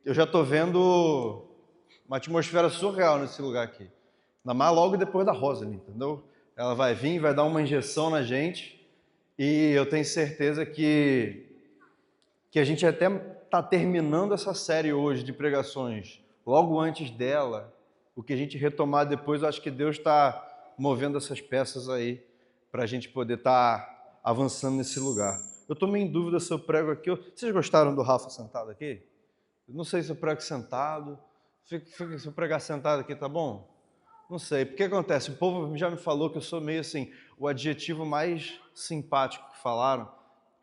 eu já estou vendo uma atmosfera surreal nesse lugar aqui. Ainda mais logo depois da Rosalind, entendeu? Ela vai vir, vai dar uma injeção na gente e eu tenho certeza que a gente até está terminando essa série hoje de pregações. Logo antes dela, o que a gente retomar depois, eu acho que Deus está movendo essas peças aí para a gente poder estar avançando nesse lugar. Eu estou meio em dúvida se eu prego aqui. Vocês gostaram do Rafa sentado aqui? Eu não sei se eu prego sentado. Se eu pregar sentado aqui, tá bom? Não sei. Porque acontece? O povo já me falou que eu sou meio assim, o adjetivo mais simpático que falaram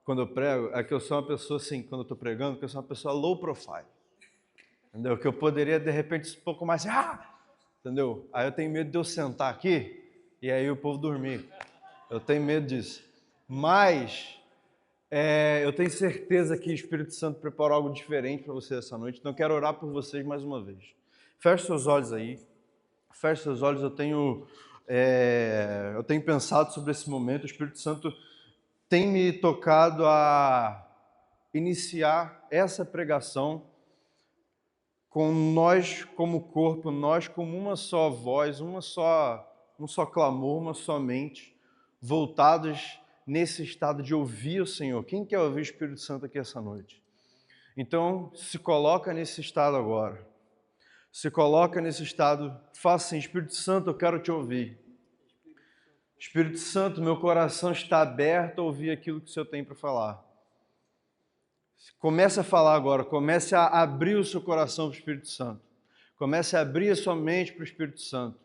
quando eu prego é que eu sou uma pessoa assim, quando eu estou pregando, que eu sou uma pessoa low profile. Entendeu? Que eu poderia, de repente, um pouco mais entendeu? Aí eu tenho medo de eu sentar aqui e aí o povo dormir. Eu tenho medo disso. Mas eu tenho certeza que o Espírito Santo preparou algo diferente para você essa noite. Então eu quero orar por vocês mais uma vez. Feche seus olhos aí. Feche seus olhos. Eu tenho pensado sobre esse momento. O Espírito Santo tem me tocado a iniciar essa pregação com nós como corpo, nós como uma só voz, um só clamor, uma só mente, voltados nesse estado de ouvir o Senhor. Quem quer ouvir o Espírito Santo aqui essa noite? Então, se coloca nesse estado agora. Se coloca nesse estado, faça assim: Espírito Santo, eu quero te ouvir. Espírito Santo, meu coração está aberto a ouvir aquilo que o Senhor tem para falar. Comece a falar agora, comece a abrir o seu coração para o Espírito Santo. Comece a abrir a sua mente para o Espírito Santo.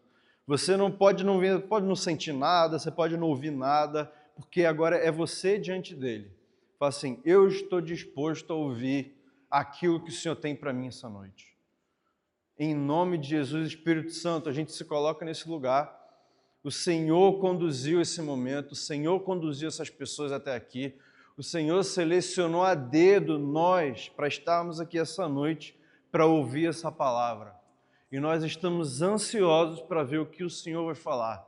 Você não pode não sentir nada, você pode não ouvir nada, porque agora é você diante dele. Fala assim: eu estou disposto a ouvir aquilo que o Senhor tem para mim essa noite. Em nome de Jesus, Espírito Santo, a gente se coloca nesse lugar. O Senhor conduziu esse momento, o Senhor conduziu essas pessoas até aqui. O Senhor selecionou a dedo nós para estarmos aqui essa noite para ouvir essa palavra. E nós estamos ansiosos para ver o que o Senhor vai falar.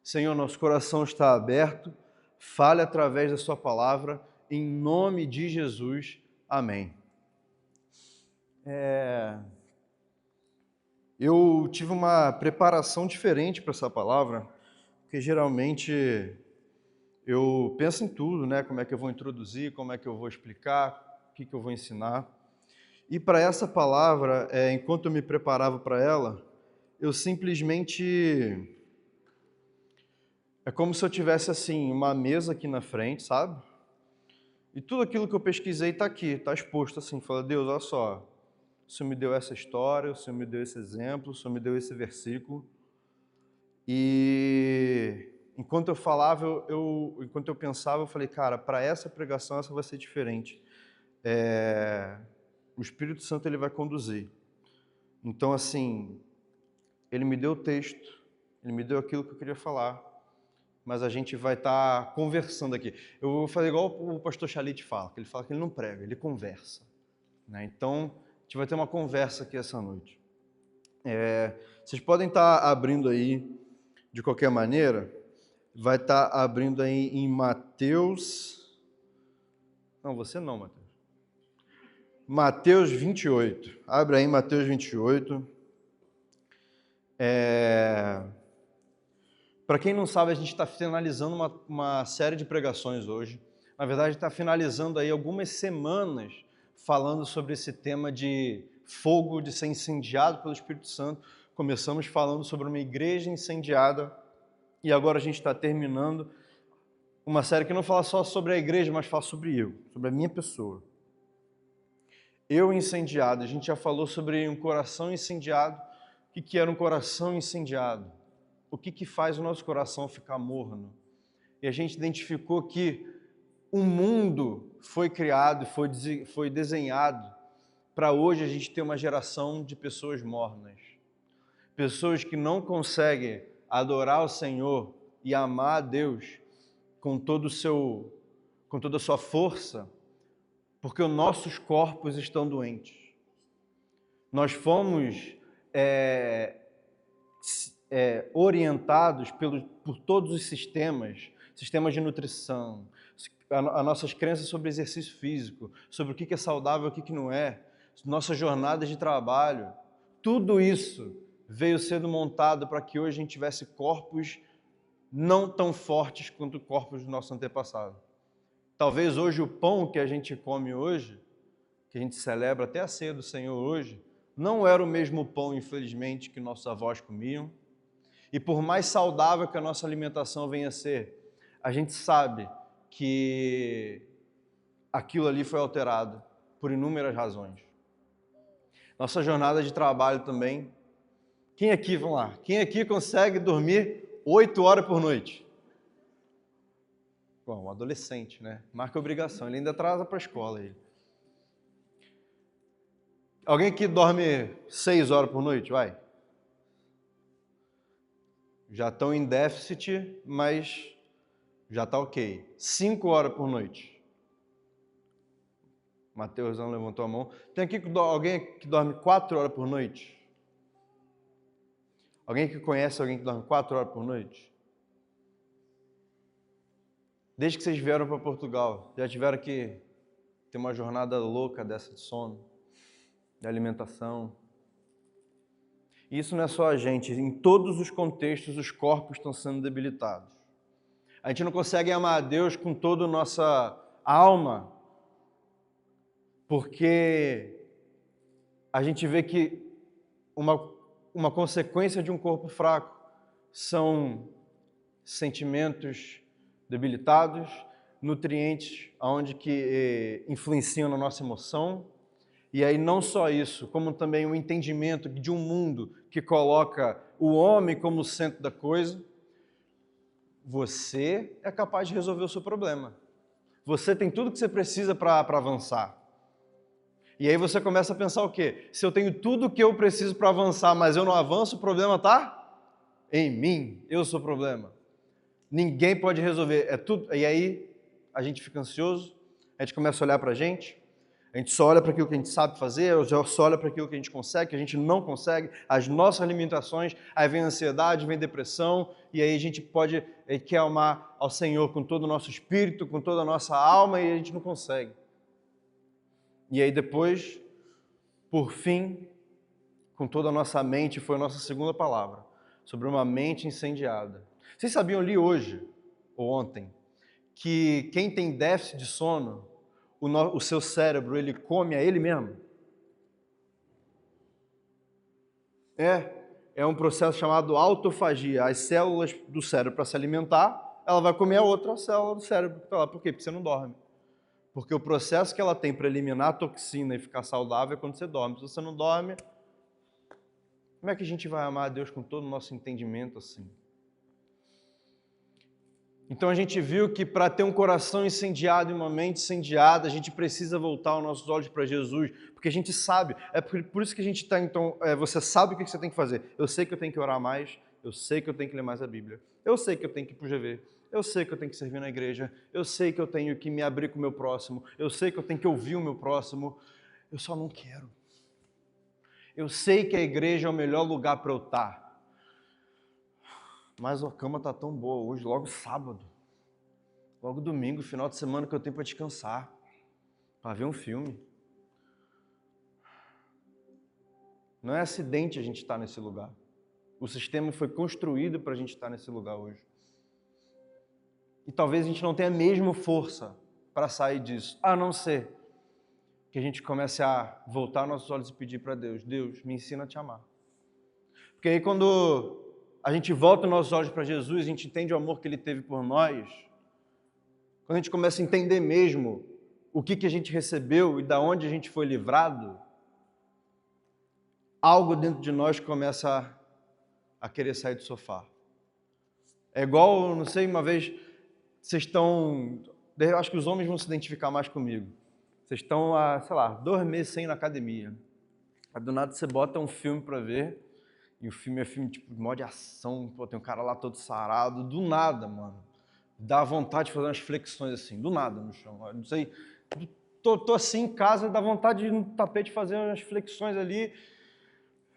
Senhor, nosso coração está aberto, fale através da sua palavra, em nome de Jesus. Amém. Eu tive uma preparação diferente para essa palavra, porque geralmente eu penso em tudo, né? Como é que eu vou introduzir, como é que eu vou explicar, o que eu vou ensinar. E para essa palavra, enquanto eu me preparava para ela, eu simplesmente... É como se eu tivesse assim, uma mesa aqui na frente, sabe? E tudo aquilo que eu pesquisei está aqui, está exposto assim. Fala: Deus, olha só, o Senhor me deu essa história, o Senhor me deu esse exemplo, o Senhor me deu esse versículo. E enquanto eu falava, enquanto eu pensava, eu falei: cara, para essa pregação, essa vai ser diferente. O Espírito Santo, ele vai conduzir. Então, assim, ele me deu o texto, ele me deu aquilo que eu queria falar, mas a gente vai estar conversando aqui. Eu vou fazer igual o pastor Chalit fala, que ele fala que ele não prega, ele conversa, né? Então, a gente vai ter uma conversa aqui essa noite. Vocês podem estar abrindo aí, de qualquer maneira, vai estar abrindo aí em Mateus... Não, você não, Mateus. Mateus 28. Abre aí Mateus 28. Para quem não sabe, a gente está finalizando uma série de pregações hoje. Na verdade, está finalizando aí algumas semanas falando sobre esse tema de fogo, de ser incendiado pelo Espírito Santo. Começamos falando sobre uma igreja incendiada e agora a gente está terminando uma série que não fala só sobre a igreja, mas fala sobre eu, sobre a minha pessoa. Eu incendiado. A gente já falou sobre um coração incendiado. O que era um coração incendiado? O que faz o nosso coração ficar morno? E a gente identificou que o mundo foi criado, foi desenhado para hoje a gente ter uma geração de pessoas mornas. Pessoas que não conseguem adorar o Senhor e amar a Deus com toda a sua força, porque os nossos corpos estão doentes. Nós fomos orientados por todos os sistemas de nutrição, as nossas crenças sobre exercício físico, sobre o que é saudável e o que não é, nossas jornadas de trabalho, tudo isso veio sendo montado para que hoje a gente tivesse corpos não tão fortes quanto os corpos do nosso antepassado. Talvez hoje o pão que a gente come hoje, que a gente celebra até a ceia do Senhor hoje, não era o mesmo pão, infelizmente, que nossos avós comiam. E por mais saudável que a nossa alimentação venha a ser, a gente sabe que aquilo ali foi alterado por inúmeras razões. Nossa jornada de trabalho também. Quem aqui, vamos lá, quem aqui consegue dormir 8 horas por noite? Bom, um adolescente, né? Marca obrigação, ele ainda atrasa para a escola. Ele. Alguém aqui dorme 6 horas por noite? Vai. Já estão em déficit, mas já está ok. 5 horas por noite. Mateus não levantou a mão. Tem aqui alguém que dorme 4 horas por noite? Alguém que conhece alguém que dorme 4 horas por noite? Desde que vocês vieram para Portugal, já tiveram que ter uma jornada louca dessa de sono, de alimentação. E isso não é só a gente, em todos os contextos os corpos estão sendo debilitados. A gente não consegue amar a Deus com toda a nossa alma, porque a gente vê que uma consequência de um corpo fraco são sentimentos debilitados, nutrientes onde que influenciam na nossa emoção. E aí não só isso, como também o entendimento de um mundo que coloca o homem como o centro da coisa. Você é capaz de resolver o seu problema. Você tem tudo que você precisa para avançar. E aí você começa a pensar o quê? Se eu tenho tudo que eu preciso para avançar, mas eu não avanço, o problema está em mim. Eu sou o problema. Ninguém pode resolver. É tudo. E aí a gente fica ansioso, a gente começa a olhar para a gente só olha para aquilo que a gente sabe fazer, só olha para aquilo que a gente consegue, que a gente não consegue, as nossas limitações, aí vem ansiedade, vem depressão, e aí a gente quer amar ao Senhor com todo o nosso espírito, com toda a nossa alma, e a gente não consegue. E aí depois, por fim, com toda a nossa mente, foi a nossa segunda palavra, sobre uma mente incendiada. Vocês sabiam, eu li hoje, ou ontem, que quem tem déficit de sono, o seu cérebro, ele come a ele mesmo? É um processo chamado autofagia. As células do cérebro, para se alimentar, ela vai comer a outra célula do cérebro. Por quê? Porque você não dorme. Porque o processo que ela tem para eliminar a toxina e ficar saudável é quando você dorme. Se você não dorme, como é que a gente vai amar a Deus com todo o nosso entendimento assim? Então a gente viu que para ter um coração incendiado e uma mente incendiada, a gente precisa voltar os nossos olhos para Jesus, porque a gente sabe, é por isso que a gente está, então, você sabe o que você tem que fazer. Eu sei que eu tenho que orar mais, eu sei que eu tenho que ler mais a Bíblia, eu sei que eu tenho que ir para o GV, eu sei que eu tenho que servir na igreja, eu sei que eu tenho que me abrir com o meu próximo, eu sei que eu tenho que ouvir o meu próximo, eu só não quero. Eu sei que a igreja é o melhor lugar para eu estar. Mas a cama está tão boa hoje, logo sábado, logo domingo, final de semana que eu tenho para descansar, para ver um filme. Não é acidente a gente estar nesse lugar. O sistema foi construído para a gente estar nesse lugar hoje. E talvez a gente não tenha a mesma força para sair disso, a não ser que a gente comece a voltar nossos olhos e pedir para Deus, Deus, me ensina a te amar. Porque aí quando a gente volta nossos olhos para Jesus, a gente entende o amor que Ele teve por nós, quando a gente começa a entender mesmo o que a gente recebeu e da onde a gente foi livrado, algo dentro de nós começa a querer sair do sofá. É igual, não sei, uma vez, vocês estão, eu acho que os homens vão se identificar mais comigo, vocês estão há, 2 meses sem ir na academia, aí do nada você bota um filme para ver, e o filme é filme tipo de modo de ação, pô, tem um cara lá todo sarado, do nada, mano. Dá vontade de fazer umas flexões assim, do nada no chão. Eu não sei, tô assim em casa, dá vontade de no tapete fazer umas flexões ali.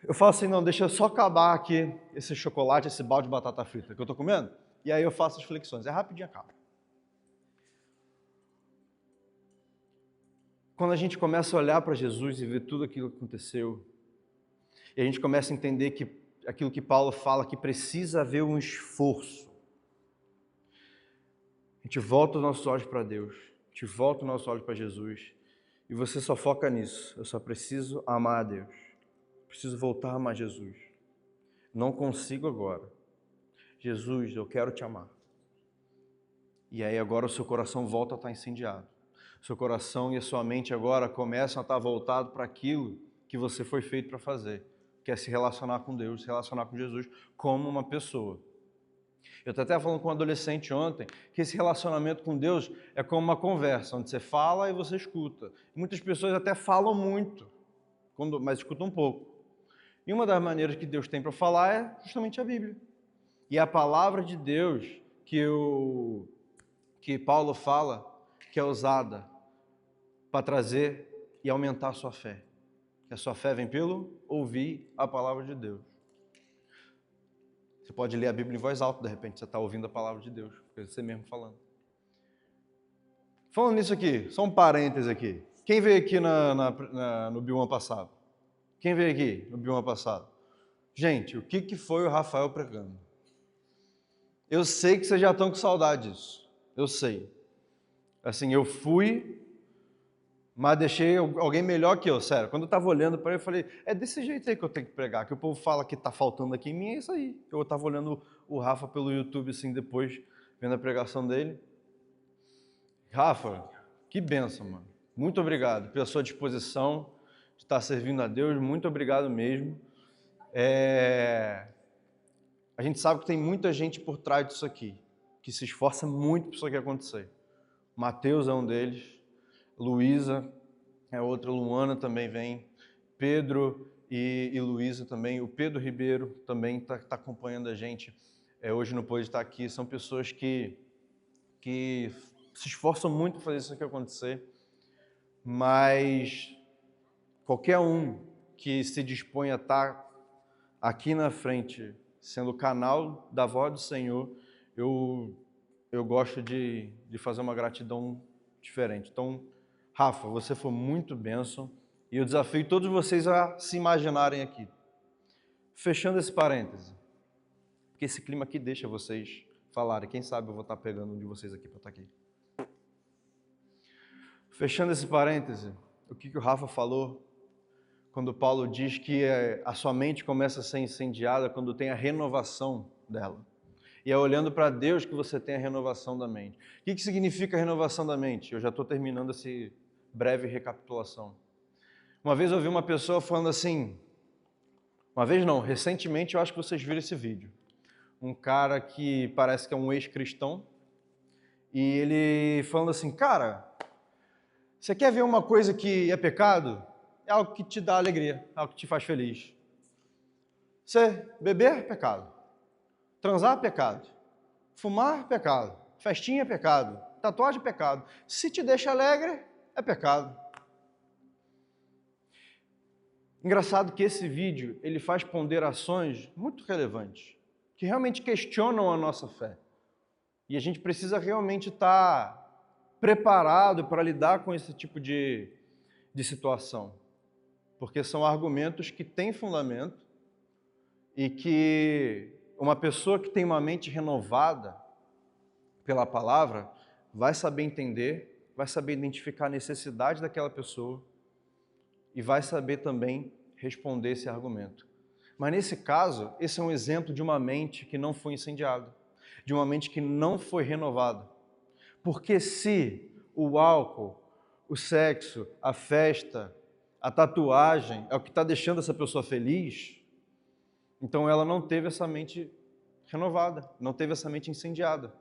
Eu falo assim, não, deixa eu só acabar aqui esse chocolate, esse balde de batata frita que eu tô comendo, e aí eu faço as flexões. É rapidinho, acaba. quando a gente começa a olhar para Jesus e ver tudo aquilo que aconteceu, e a gente começa a entender que aquilo que Paulo fala, que precisa haver um esforço, a gente volta os nossos olhos para Deus, a gente volta os nossos olhos para Jesus, e você só foca nisso. Eu só preciso amar a Deus, preciso voltar a amar Jesus. Não consigo agora. Jesus, eu quero te amar. E aí agora o seu coração volta a estar incendiado. O seu coração e a sua mente agora começam a estar voltados para aquilo que você foi feito para fazer, que é se relacionar com Deus, se relacionar com Jesus como uma pessoa. Eu estava até falando com um adolescente ontem que esse relacionamento com Deus é como uma conversa, onde você fala e você escuta. Muitas pessoas até falam muito, mas escutam um pouco. E uma das maneiras que Deus tem para falar é justamente a Bíblia. E a palavra de Deus que Paulo fala, que é usada para trazer e aumentar a sua fé. Que a sua fé vem pelo ouvir a palavra de Deus. Você pode ler a Bíblia em voz alta, de repente você está ouvindo a palavra de Deus, porque é você mesmo falando. Falando nisso aqui, só um parêntese aqui. Quem veio aqui no Bioma passado? Quem veio aqui no Bioma passado? Gente, o que foi o Rafael pregando? Eu sei que vocês já estão com saudade disso. Eu sei. Assim, eu fui, mas deixei alguém melhor que eu, sério. Quando eu estava olhando para ele, eu falei, é desse jeito aí que eu tenho que pregar, que o povo fala que está faltando aqui em mim, é isso aí. Eu estava olhando o Rafa pelo YouTube, assim, depois, vendo a pregação dele. Rafa, que bênção, mano. Muito obrigado pela sua disposição de estar servindo a Deus, muito obrigado mesmo. A gente sabe que tem muita gente por trás disso aqui, que se esforça muito para isso aqui acontecer. Mateus é um deles, Luísa é outra, Luana também vem, Pedro e Luísa também, o Pedro Ribeiro também está acompanhando a gente, hoje não pôde estar aqui, são pessoas que se esforçam muito para fazer isso aqui acontecer, mas qualquer um que se dispõe a estar aqui na frente, sendo o canal da voz do Senhor, eu gosto de fazer uma gratidão diferente. Então, Rafa, você foi muito bênção e eu desafio todos vocês a se imaginarem aqui. Fechando esse parêntese, porque esse clima aqui deixa vocês falarem. Quem sabe eu vou estar pegando um de vocês aqui para estar aqui. Fechando esse parêntese, o que o Rafa falou quando Paulo diz que a sua mente começa a ser incendiada quando tem a renovação dela. E é olhando para Deus que você tem a renovação da mente. O que significa a renovação da mente? Eu já estou terminando essa breve recapitulação. Uma vez eu ouvi uma pessoa falando assim, uma vez não, recentemente eu acho que vocês viram esse vídeo. Um cara que parece que é um ex-cristão, e ele falando assim, cara, você quer ver uma coisa que é pecado? É algo que te dá alegria, é algo que te faz feliz. Você beber, pecado. Transar, pecado. Fumar, pecado. Festinha, pecado. Tatuagem, pecado. Se te deixa alegre, é pecado. Engraçado que esse vídeo, ele faz ponderações muito relevantes, que realmente questionam a nossa fé. E a gente precisa realmente estar preparado para lidar com esse tipo de situação. Porque são argumentos que têm fundamento e que uma pessoa que tem uma mente renovada pela palavra vai saber entender, vai saber identificar a necessidade daquela pessoa e vai saber também responder esse argumento. Mas nesse caso, esse é um exemplo de uma mente que não foi incendiada, de uma mente que não foi renovada. Porque se o álcool, o sexo, a festa, a tatuagem é o que está deixando essa pessoa feliz, então ela não teve essa mente renovada, não teve essa mente incendiada.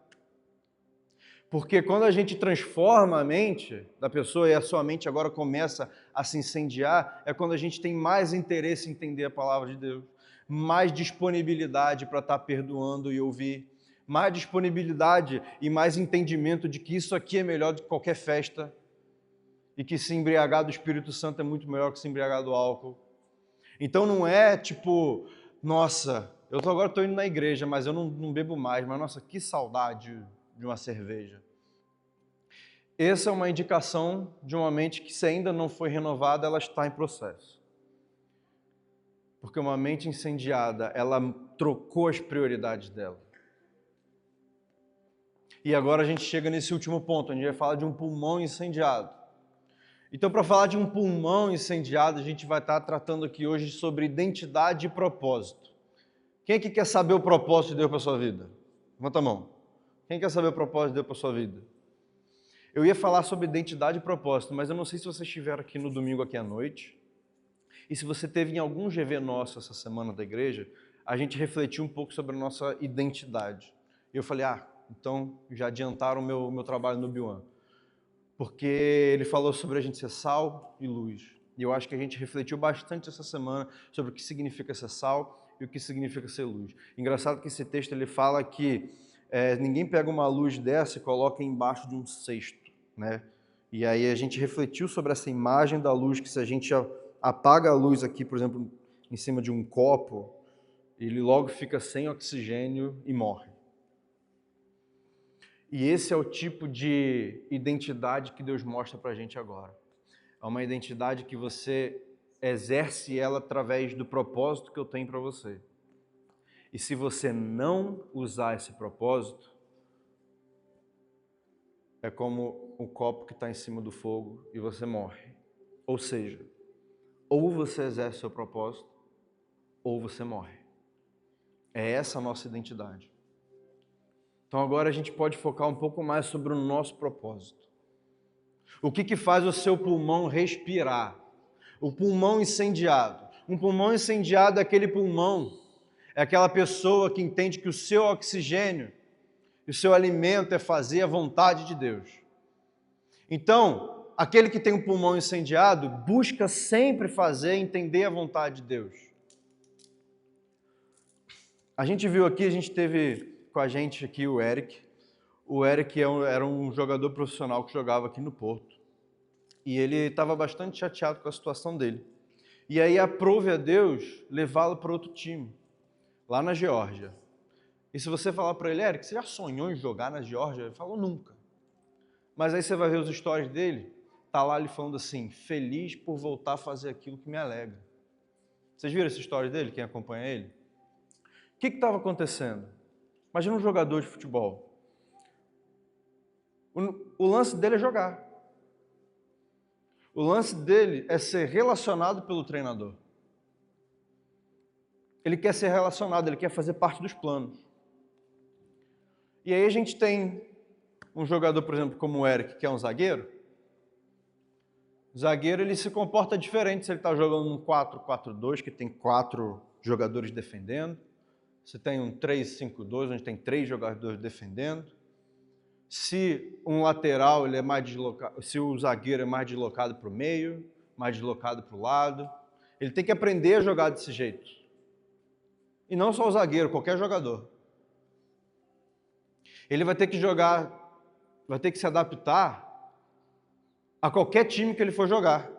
Porque quando a gente transforma a mente da pessoa e a sua mente agora começa a se incendiar, é quando a gente tem mais interesse em entender a palavra de Deus, mais disponibilidade para estar perdoando e ouvir, mais disponibilidade e mais entendimento de que isso aqui é melhor do que qualquer festa e que se embriagar do Espírito Santo é muito melhor que se embriagar do álcool. Então não é tipo, nossa, agora estou indo na igreja, mas eu não bebo mais, mas nossa, que saudade de uma cerveja. Essa é uma indicação de uma mente que, se ainda não foi renovada, ela está em processo. Porque uma mente incendiada, ela trocou as prioridades dela. E agora a gente chega nesse último ponto, a gente vai falar de um pulmão incendiado. Então, para falar de um pulmão incendiado, a gente vai estar tratando aqui hoje sobre identidade e propósito. Quem que quer saber o propósito de Deus para a sua vida? Levanta a mão. Quem quer saber o propósito de Deus para a sua vida? Eu ia falar sobre identidade e propósito, mas eu não sei se você estiver aqui no domingo aqui à noite, e se você teve em algum GV nosso essa semana da igreja, a gente refletiu um pouco sobre a nossa identidade. E eu falei, então já adiantaram o meu trabalho no Biuan. Porque ele falou sobre a gente ser sal e luz. E eu acho que a gente refletiu bastante essa semana sobre o que significa ser sal e o que significa ser luz. Engraçado que esse texto ele fala que ninguém pega uma luz dessa e coloca embaixo de um cesto, né? E aí a gente refletiu sobre essa imagem da luz, que se a gente apaga a luz aqui, por exemplo, em cima de um copo, ele logo fica sem oxigênio e morre. E esse é o tipo de identidade que Deus mostra para a gente agora. É uma identidade que você exerce ela através do propósito que eu tenho para você. E se você não usar esse propósito, é como o copo que está em cima do fogo e você morre. Ou seja, ou você exerce o seu propósito, ou você morre. É essa a nossa identidade. Então agora a gente pode focar um pouco mais sobre o nosso propósito. O que faz o seu pulmão respirar? O pulmão incendiado. Um pulmão incendiado é aquele pulmão, é aquela pessoa que entende que o seu oxigênio e o seu alimento é fazer a vontade de Deus. Então, aquele que tem um pulmão incendiado busca sempre fazer e entender a vontade de Deus. A gente viu aqui, a gente teve com a gente aqui o Eric. O Eric era um jogador profissional que jogava aqui no Porto. E ele estava bastante chateado com a situação dele. E aí aprove a Deus levá-lo para outro time, lá na Geórgia. E se você falar para ele, Eric, você já sonhou em jogar na Geórgia? Ele falou, nunca. Mas aí você vai ver os stories dele, tá lá ele falando assim, feliz por voltar a fazer aquilo que me alegra. Vocês viram esse story dele, quem acompanha ele? O que estava acontecendo? Imagina um jogador de futebol. O lance dele é jogar. O lance dele é ser relacionado pelo treinador. Ele quer ser relacionado, ele quer fazer parte dos planos. E aí a gente tem um jogador, por exemplo, como o Eric, que é um zagueiro. O zagueiro ele se comporta diferente se ele está jogando num 4-4-2, que tem 4 jogadores defendendo. Se tem um 3-5-2, onde tem 3 jogadores defendendo. Se um lateral ele é mais deslocado, se o zagueiro é mais deslocado para o meio, mais deslocado para o lado, ele tem que aprender a jogar desse jeito. E não só o zagueiro, qualquer jogador. Ele vai ter que jogar, vai ter que se adaptar a qualquer time que ele for jogar.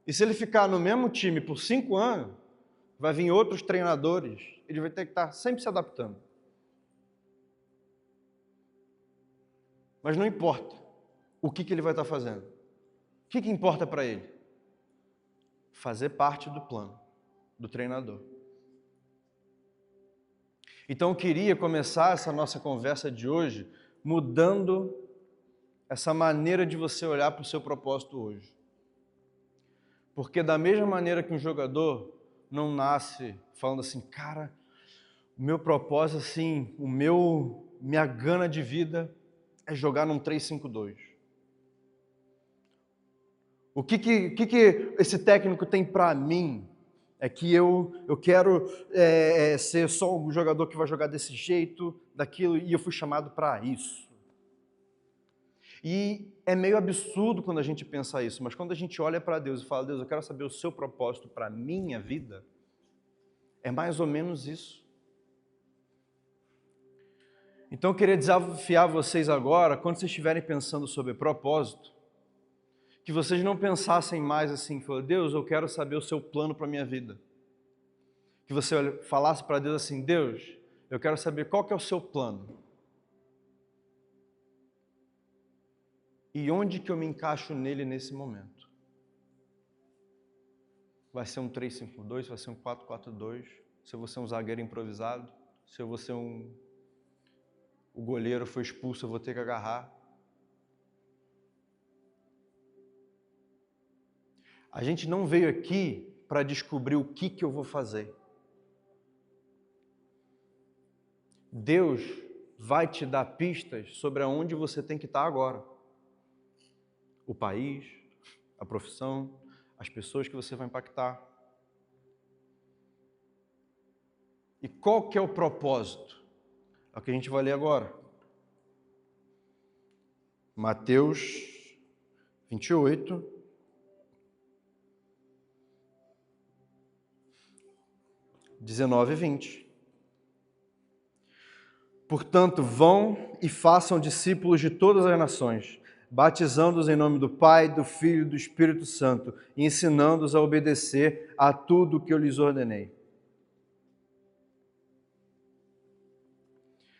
E se ele ficar no mesmo time por 5 anos, vai vir outros treinadores, ele vai ter que estar sempre se adaptando. Mas não importa o que ele vai estar fazendo. O que importa para ele? Fazer parte do plano do treinador. Então eu queria começar essa nossa conversa de hoje mudando essa maneira de você olhar para o seu propósito hoje. Porque da mesma maneira que um jogador não nasce falando assim, cara, o meu propósito, assim, minha gana de vida é jogar num 3-5-2. O que esse técnico tem para mim é que eu quero ser só um jogador que vai jogar desse jeito, daquilo, e eu fui chamado para isso. E é meio absurdo quando a gente pensa isso, mas quando a gente olha para Deus e fala, Deus, eu quero saber o seu propósito para a minha vida, é mais ou menos isso. Então eu queria desafiar vocês agora, quando vocês estiverem pensando sobre propósito, que vocês não pensassem mais assim, Deus, eu quero saber o seu plano para a minha vida. Que você falasse para Deus assim, Deus, eu quero saber qual que é o seu plano. E onde que eu me encaixo nele nesse momento? Vai ser um 3-5-2, vai ser um 4-4-2, se eu vou ser um zagueiro improvisado, se eu vou ser o goleiro foi expulso, eu vou ter que agarrar. A gente não veio aqui para descobrir o que eu vou fazer. Deus vai te dar pistas sobre aonde você tem que estar agora. O país, a profissão, as pessoas que você vai impactar. E qual que é o propósito? É o que a gente vai ler agora. Mateus 28, 19 e 20. Portanto, vão e façam discípulos de todas as nações, batizando-os em nome do Pai, do Filho e do Espírito Santo, e ensinando-os a obedecer a tudo o que eu lhes ordenei.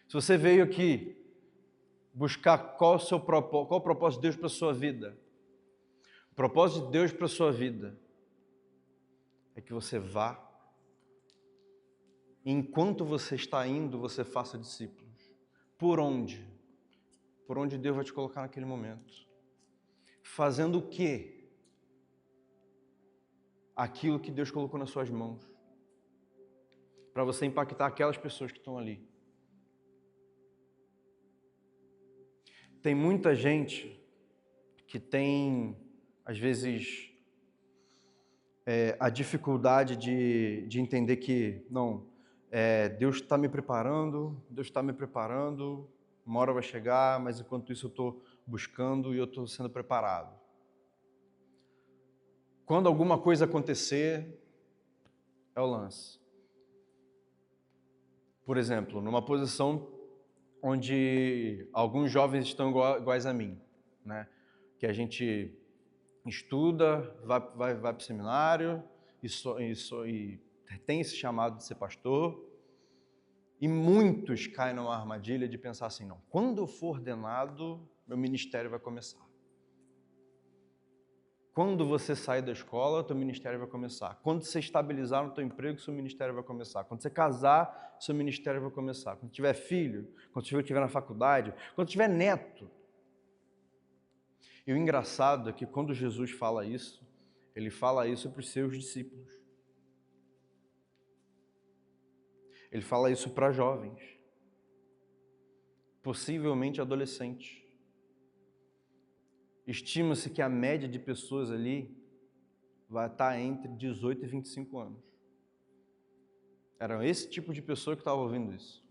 Se você veio aqui buscar qual o propósito de Deus para a sua vida, o propósito de Deus para a sua vida é que você vá, e enquanto você está indo, você faça discípulos. Por onde? Por onde Deus vai te colocar naquele momento. Fazendo o quê? Aquilo que Deus colocou nas suas mãos. Para você impactar aquelas pessoas que estão ali. Tem muita gente que tem, às vezes, a dificuldade de entender que, não, Deus está me preparando, uma hora vai chegar, mas enquanto isso eu estou buscando e eu estou sendo preparado. Quando alguma coisa acontecer, é o lance. Por exemplo, numa posição onde alguns jovens estão iguais a mim, né? Que a gente estuda, vai para o seminário e tem esse chamado de ser pastor, e muitos caem numa armadilha de pensar assim, não, quando eu for ordenado, meu ministério vai começar. Quando você sair da escola, teu ministério vai começar. Quando você estabilizar no teu emprego, seu ministério vai começar. Quando você casar, seu ministério vai começar. Quando tiver filho, quando você estiver na faculdade, quando tiver neto. E o engraçado é que quando Jesus fala isso, ele fala isso para os seus discípulos. Ele fala isso para jovens, possivelmente adolescentes. Estima-se que a média de pessoas ali vai estar entre 18 e 25 anos. Era esse tipo de pessoa que estava ouvindo isso.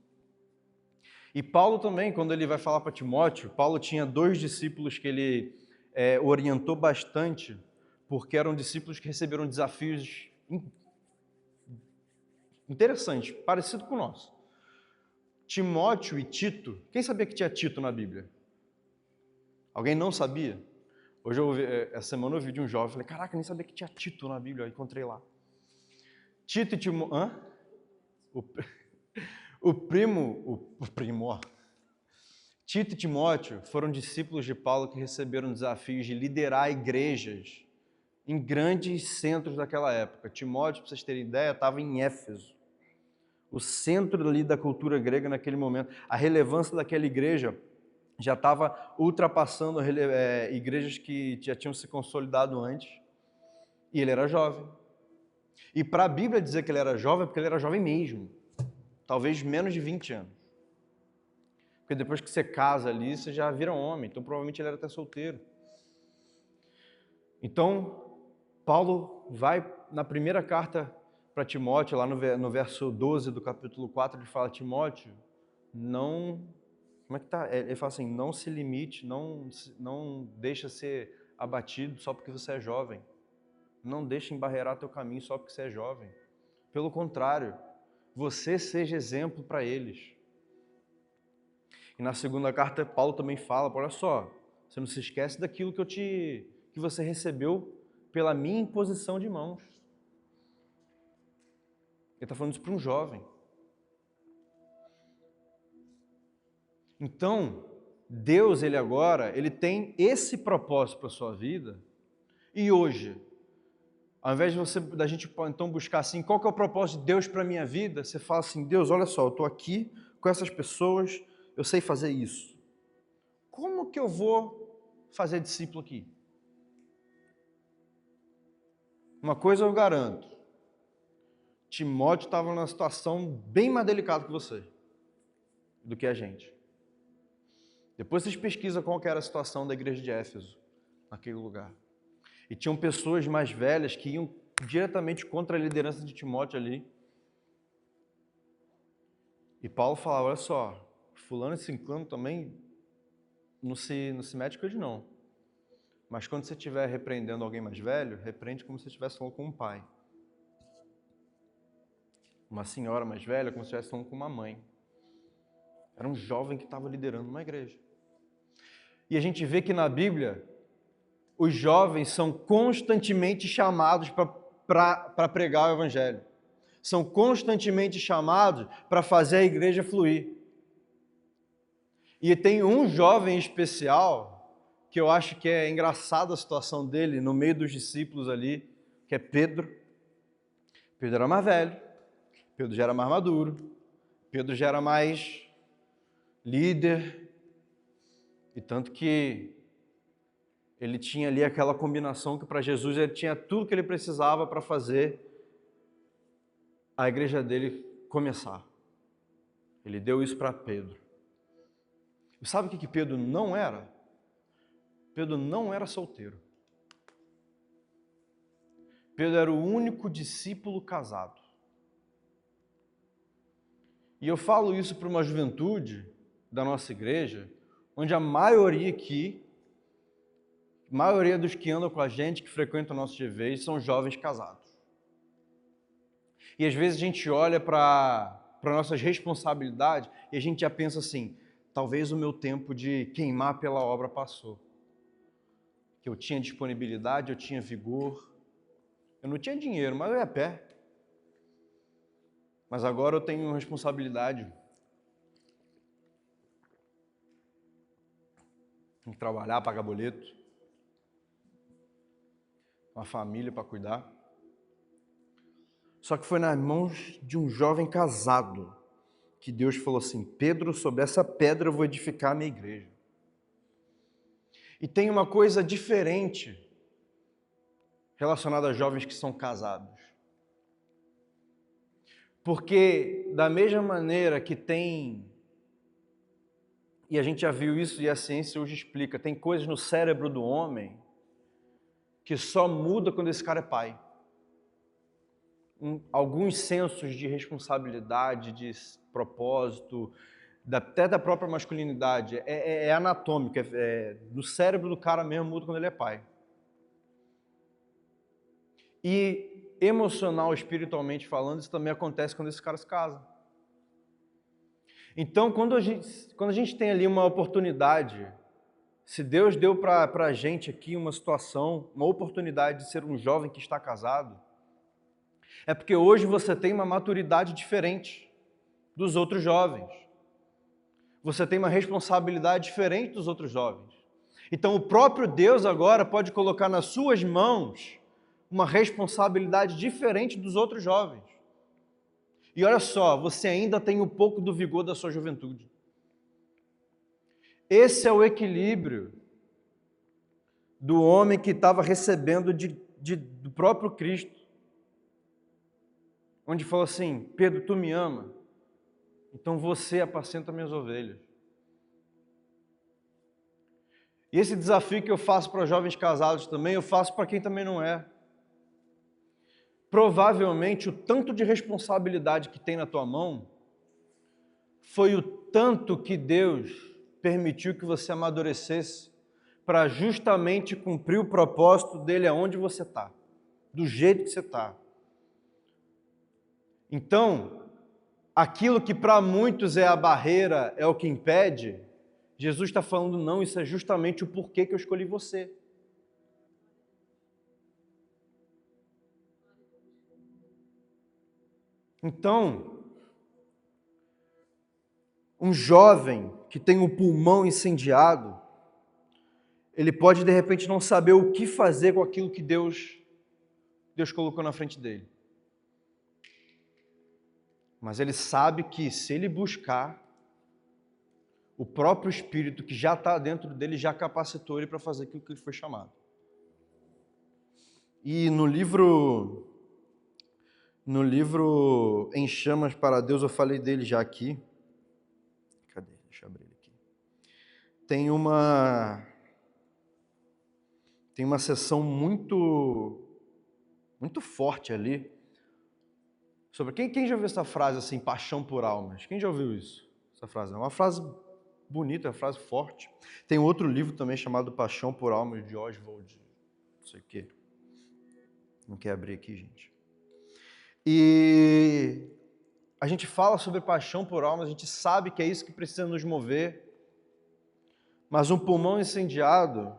E Paulo também, quando ele vai falar para Timóteo, Paulo tinha 2 discípulos que ele orientou bastante, porque eram discípulos que receberam desafios interessantes, parecido com o nosso. Timóteo e Tito. Quem sabia que tinha Tito na Bíblia? Alguém não sabia? Hoje, essa semana, eu vi de um jovem, falei, caraca, nem sabia que tinha Tito na Bíblia, eu encontrei lá. Tito e Timóteo... Hã? Tito e Timóteo foram discípulos de Paulo que receberam desafios de liderar igrejas em grandes centros daquela época. Timóteo, para vocês terem ideia, estava em Éfeso, o centro ali da cultura grega naquele momento. A relevância daquela igreja já estava ultrapassando igrejas que já tinham se consolidado antes, e ele era jovem. E para a Bíblia dizer que ele era jovem, é porque ele era jovem mesmo, talvez menos de 20 anos. Porque depois que você casa ali, você já vira homem, então provavelmente ele era até solteiro. Então, Paulo vai na primeira carta para Timóteo, lá no verso 12 do capítulo 4, ele fala, Timóteo, não... Como é que tá? Ele fala assim, não se limite, não deixa ser abatido só porque você é jovem. Não deixa embarrear teu caminho só porque você é jovem. Pelo contrário, você seja exemplo para eles. E na segunda carta, Paulo também fala, olha só, você não se esquece daquilo que você recebeu pela minha imposição de mãos. Ele está falando isso para um jovem. Então, Deus, ele tem esse propósito para a sua vida. E hoje, ao invés da gente então buscar assim, qual que é o propósito de Deus para a minha vida? Você fala assim, Deus, olha só, eu estou aqui com essas pessoas, eu sei fazer isso. Como que eu vou fazer discípulo aqui? Uma coisa eu garanto, Timóteo estava numa situação bem mais delicada que você, do que a gente. Depois vocês pesquisam qual que era a situação da igreja de Éfeso, naquele lugar. E tinham pessoas mais velhas que iam diretamente contra a liderança de Timóteo ali. E Paulo falava, olha só, fulano e ciclano também não se mete com eles não. Mas quando você estiver repreendendo alguém mais velho, repreende como se você estivesse falando com um pai. Uma senhora mais velha, como se estivesse falando com uma mãe. Era um jovem que estava liderando uma igreja. E a gente vê que na Bíblia, os jovens são constantemente chamados para pregar o Evangelho. São constantemente chamados para fazer a igreja fluir. E tem um jovem especial, que eu acho que é engraçada a situação dele, no meio dos discípulos ali, que é Pedro. Pedro era mais velho, Pedro já era mais maduro, Pedro já era mais líder, e tanto que ele tinha ali aquela combinação que para Jesus ele tinha tudo que ele precisava para fazer a igreja dele começar. Ele deu isso para Pedro. E sabe o que Pedro não era? Pedro não era solteiro. Pedro era o único discípulo casado. E eu falo isso para uma juventude da nossa igreja, onde a maioria dos que andam com a gente, que frequentam nossos GVs, são jovens casados. E às vezes a gente olha para nossas responsabilidades e a gente já pensa assim, talvez o meu tempo de queimar pela obra passou. Que eu tinha disponibilidade, eu tinha vigor, eu não tinha dinheiro, mas eu ia a pé. Mas agora eu tenho responsabilidade. Tenho que trabalhar, pagar boleto. Uma família para cuidar. Só que foi nas mãos de um jovem casado que Deus falou assim, Pedro, sobre essa pedra eu vou edificar a minha igreja. E tem uma coisa diferente relacionada a jovens que são casados. Porque da mesma maneira que tem, e a gente já viu isso e a ciência hoje explica, tem coisas no cérebro do homem que só muda quando esse cara é pai. Alguns sensos de responsabilidade, de propósito, até da própria masculinidade, é anatômico, no cérebro do cara mesmo muda quando ele é pai. E emocional, espiritualmente falando, isso também acontece quando esse cara se casa. Então, quando a gente tem ali uma oportunidade, se Deus deu para a gente aqui uma situação, uma oportunidade de ser um jovem que está casado, é porque hoje você tem uma maturidade diferente dos outros jovens. Você tem uma responsabilidade diferente dos outros jovens. Então, o próprio Deus agora pode colocar nas suas mãos uma responsabilidade diferente dos outros jovens. E olha só, você ainda tem um pouco do vigor da sua juventude. Esse é o equilíbrio do homem que estava recebendo do próprio Cristo. Onde falou assim, Pedro, tu me ama, então você apacenta minhas ovelhas. E esse desafio que eu faço para jovens casados também, eu faço para quem também não é. Provavelmente o tanto de responsabilidade que tem na tua mão foi o tanto que Deus permitiu que você amadurecesse para justamente cumprir o propósito dele aonde você está, do jeito que você está. Então, aquilo que para muitos é a barreira, é o que impede, Jesus está falando, não, isso é justamente o porquê que eu escolhi você. Então, Um jovem que tem o pulmão incendiado, ele pode de repente não saber o que fazer com aquilo que Deus colocou na frente dele. Mas ele sabe que se ele buscar, o próprio Espírito que já está dentro dele já capacitou ele para fazer aquilo que ele foi chamado. E no livro Em Chamas para Deus, eu falei dele já aqui. Cadê? Deixa eu abrir ele aqui. Tem uma sessão muito forte ali. Sobre quem já ouviu essa frase assim, paixão por almas? Quem já ouviu isso? Essa frase é uma frase bonita, é uma frase forte. Tem outro livro também chamado Paixão por Almas, de Oswald, não sei o quê. Não quer abrir aqui, gente. E a gente fala sobre paixão por almas, a gente sabe que é isso que precisa nos mover. Mas um pulmão incendiado,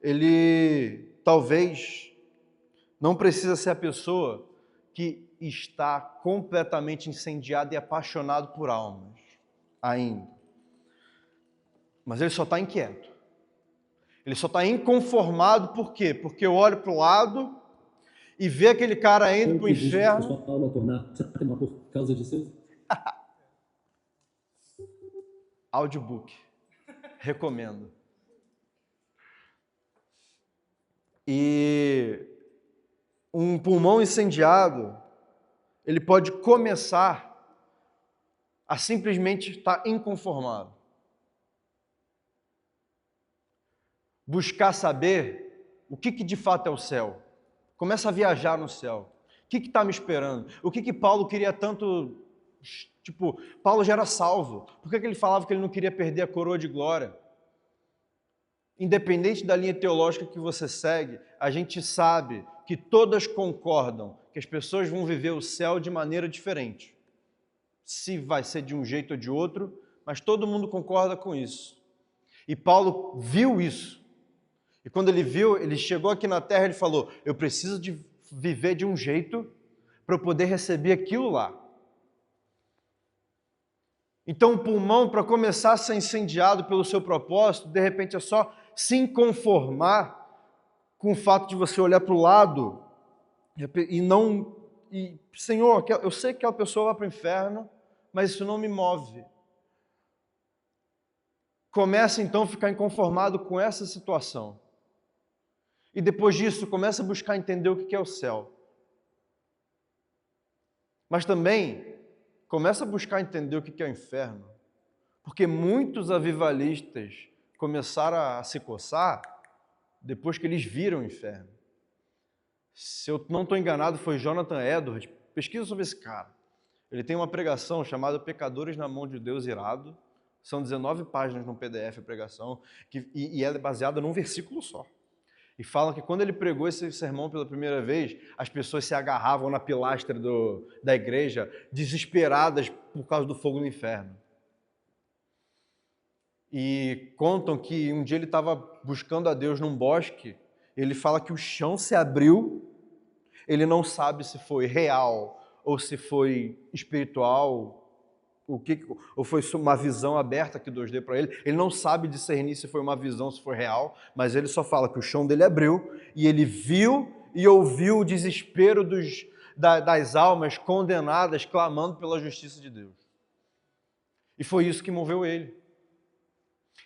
ele talvez não precisa ser a pessoa que está completamente incendiado e apaixonado por almas ainda. Mas ele só está inquieto. Ele só está inconformado, por quê? Porque eu olho para o lado e vê aquele cara indo para o inferno. Sua alma tornar por causa de seus... Audiobook. Recomendo. E um pulmão incendiado, ele pode começar a simplesmente estar inconformado. Buscar saber o que de fato é o céu. Começa a viajar no céu. O que está me esperando? O que Paulo queria tanto... Tipo, Paulo já era salvo. Por que ele falava que ele não queria perder a coroa de glória? Independente da linha teológica que você segue, a gente sabe que todas concordam que as pessoas vão viver o céu de maneira diferente. Se vai ser de um jeito ou de outro, mas todo mundo concorda com isso. E Paulo viu isso. E quando ele viu, ele chegou aqui na terra, ele falou, eu preciso de viver de um jeito para eu poder receber aquilo lá. Então o pulmão, para começar a ser incendiado pelo seu propósito, de repente é só se inconformar com o fato de você olhar para o lado e não... Senhor, eu sei que aquela pessoa vai para o inferno, mas isso não me move. Começa então a ficar inconformado com essa situação. E depois disso, começa a buscar entender o que é o céu. Mas também, começa a buscar entender o que é o inferno. Porque muitos avivalistas começaram a se coçar depois que eles viram o inferno. Se eu não estou enganado, foi Jonathan Edwards. Pesquisa sobre esse cara. Ele tem uma pregação chamada Pecadores na Mão de Deus Irado. São 19 páginas no PDF a pregação, e é baseada num versículo só. E fala que quando ele pregou esse sermão pela primeira vez, as pessoas se agarravam na pilastra da igreja, desesperadas por causa do fogo no inferno. E contam que um dia ele estava buscando a Deus num bosque, ele fala que o chão se abriu, ele não sabe se foi real ou se foi espiritual, ou foi uma visão aberta que Deus deu para ele. Ele não sabe discernir se foi uma visão, se foi real, mas ele só fala que o chão dele abriu e ele viu e ouviu o desespero das almas condenadas clamando pela justiça de Deus. E foi isso que moveu ele.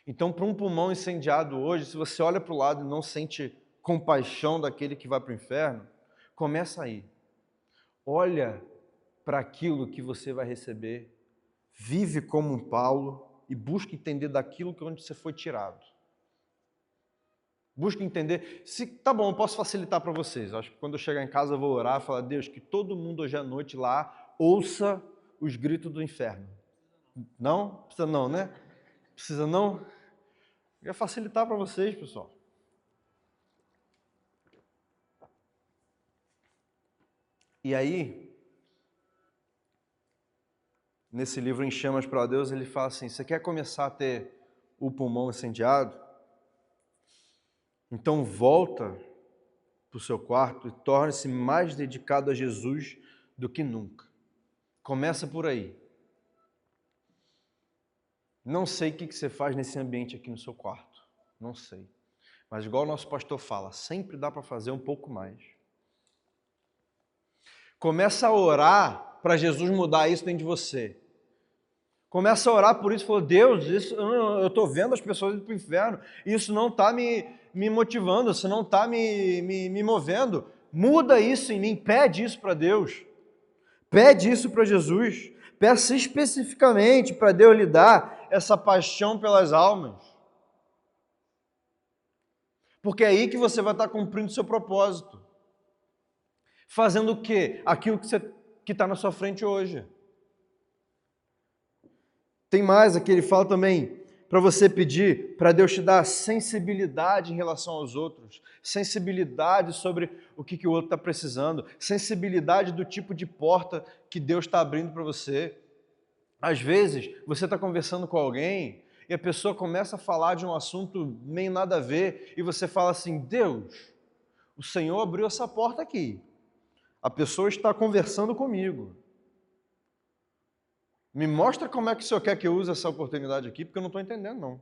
Então, para um pulmão incendiado hoje, se você olha para o lado e não sente compaixão daquele que vai para o inferno, começa aí. Olha para aquilo que você vai receber, vive como um Paulo e busca entender daquilo que onde você foi tirado. Busca entender. Tá bom, eu posso facilitar para vocês. Acho que quando eu chegar em casa eu vou orar e falar, Deus, que todo mundo hoje à noite lá ouça os gritos do inferno. Não? Precisa não, né? Precisa não? Eu ia facilitar para vocês, pessoal. E aí, nesse livro Em Chamas para Deus, ele fala assim, você quer começar a ter o pulmão incendiado? Então volta para o seu quarto e torne-se mais dedicado a Jesus do que nunca. Começa por aí. Não sei o que você faz nesse ambiente aqui no seu quarto. Não sei. Mas igual o nosso pastor fala, sempre dá para fazer um pouco mais. Começa a orar para Jesus mudar isso dentro de você. Começa a orar por isso, falou, Deus, eu estou vendo as pessoas indo para o inferno, isso não está me motivando, isso não está me movendo. Muda isso em mim, pede isso para Deus. Pede isso para Jesus. Peça especificamente para Deus lhe dar essa paixão pelas almas. Porque é aí que você vai estar cumprindo o seu propósito. Fazendo o quê? Aquilo que está na sua frente hoje. Tem mais aqui, ele fala também para você pedir para Deus te dar sensibilidade em relação aos outros, sensibilidade sobre o que o outro está precisando, sensibilidade do tipo de porta que Deus está abrindo para você. Às vezes, você está conversando com alguém e a pessoa começa a falar de um assunto meio nada a ver e você fala assim, Deus, o Senhor abriu essa porta aqui, a pessoa está conversando comigo. Me mostra como é que o Senhor quer que eu use essa oportunidade aqui, porque eu não estou entendendo, não.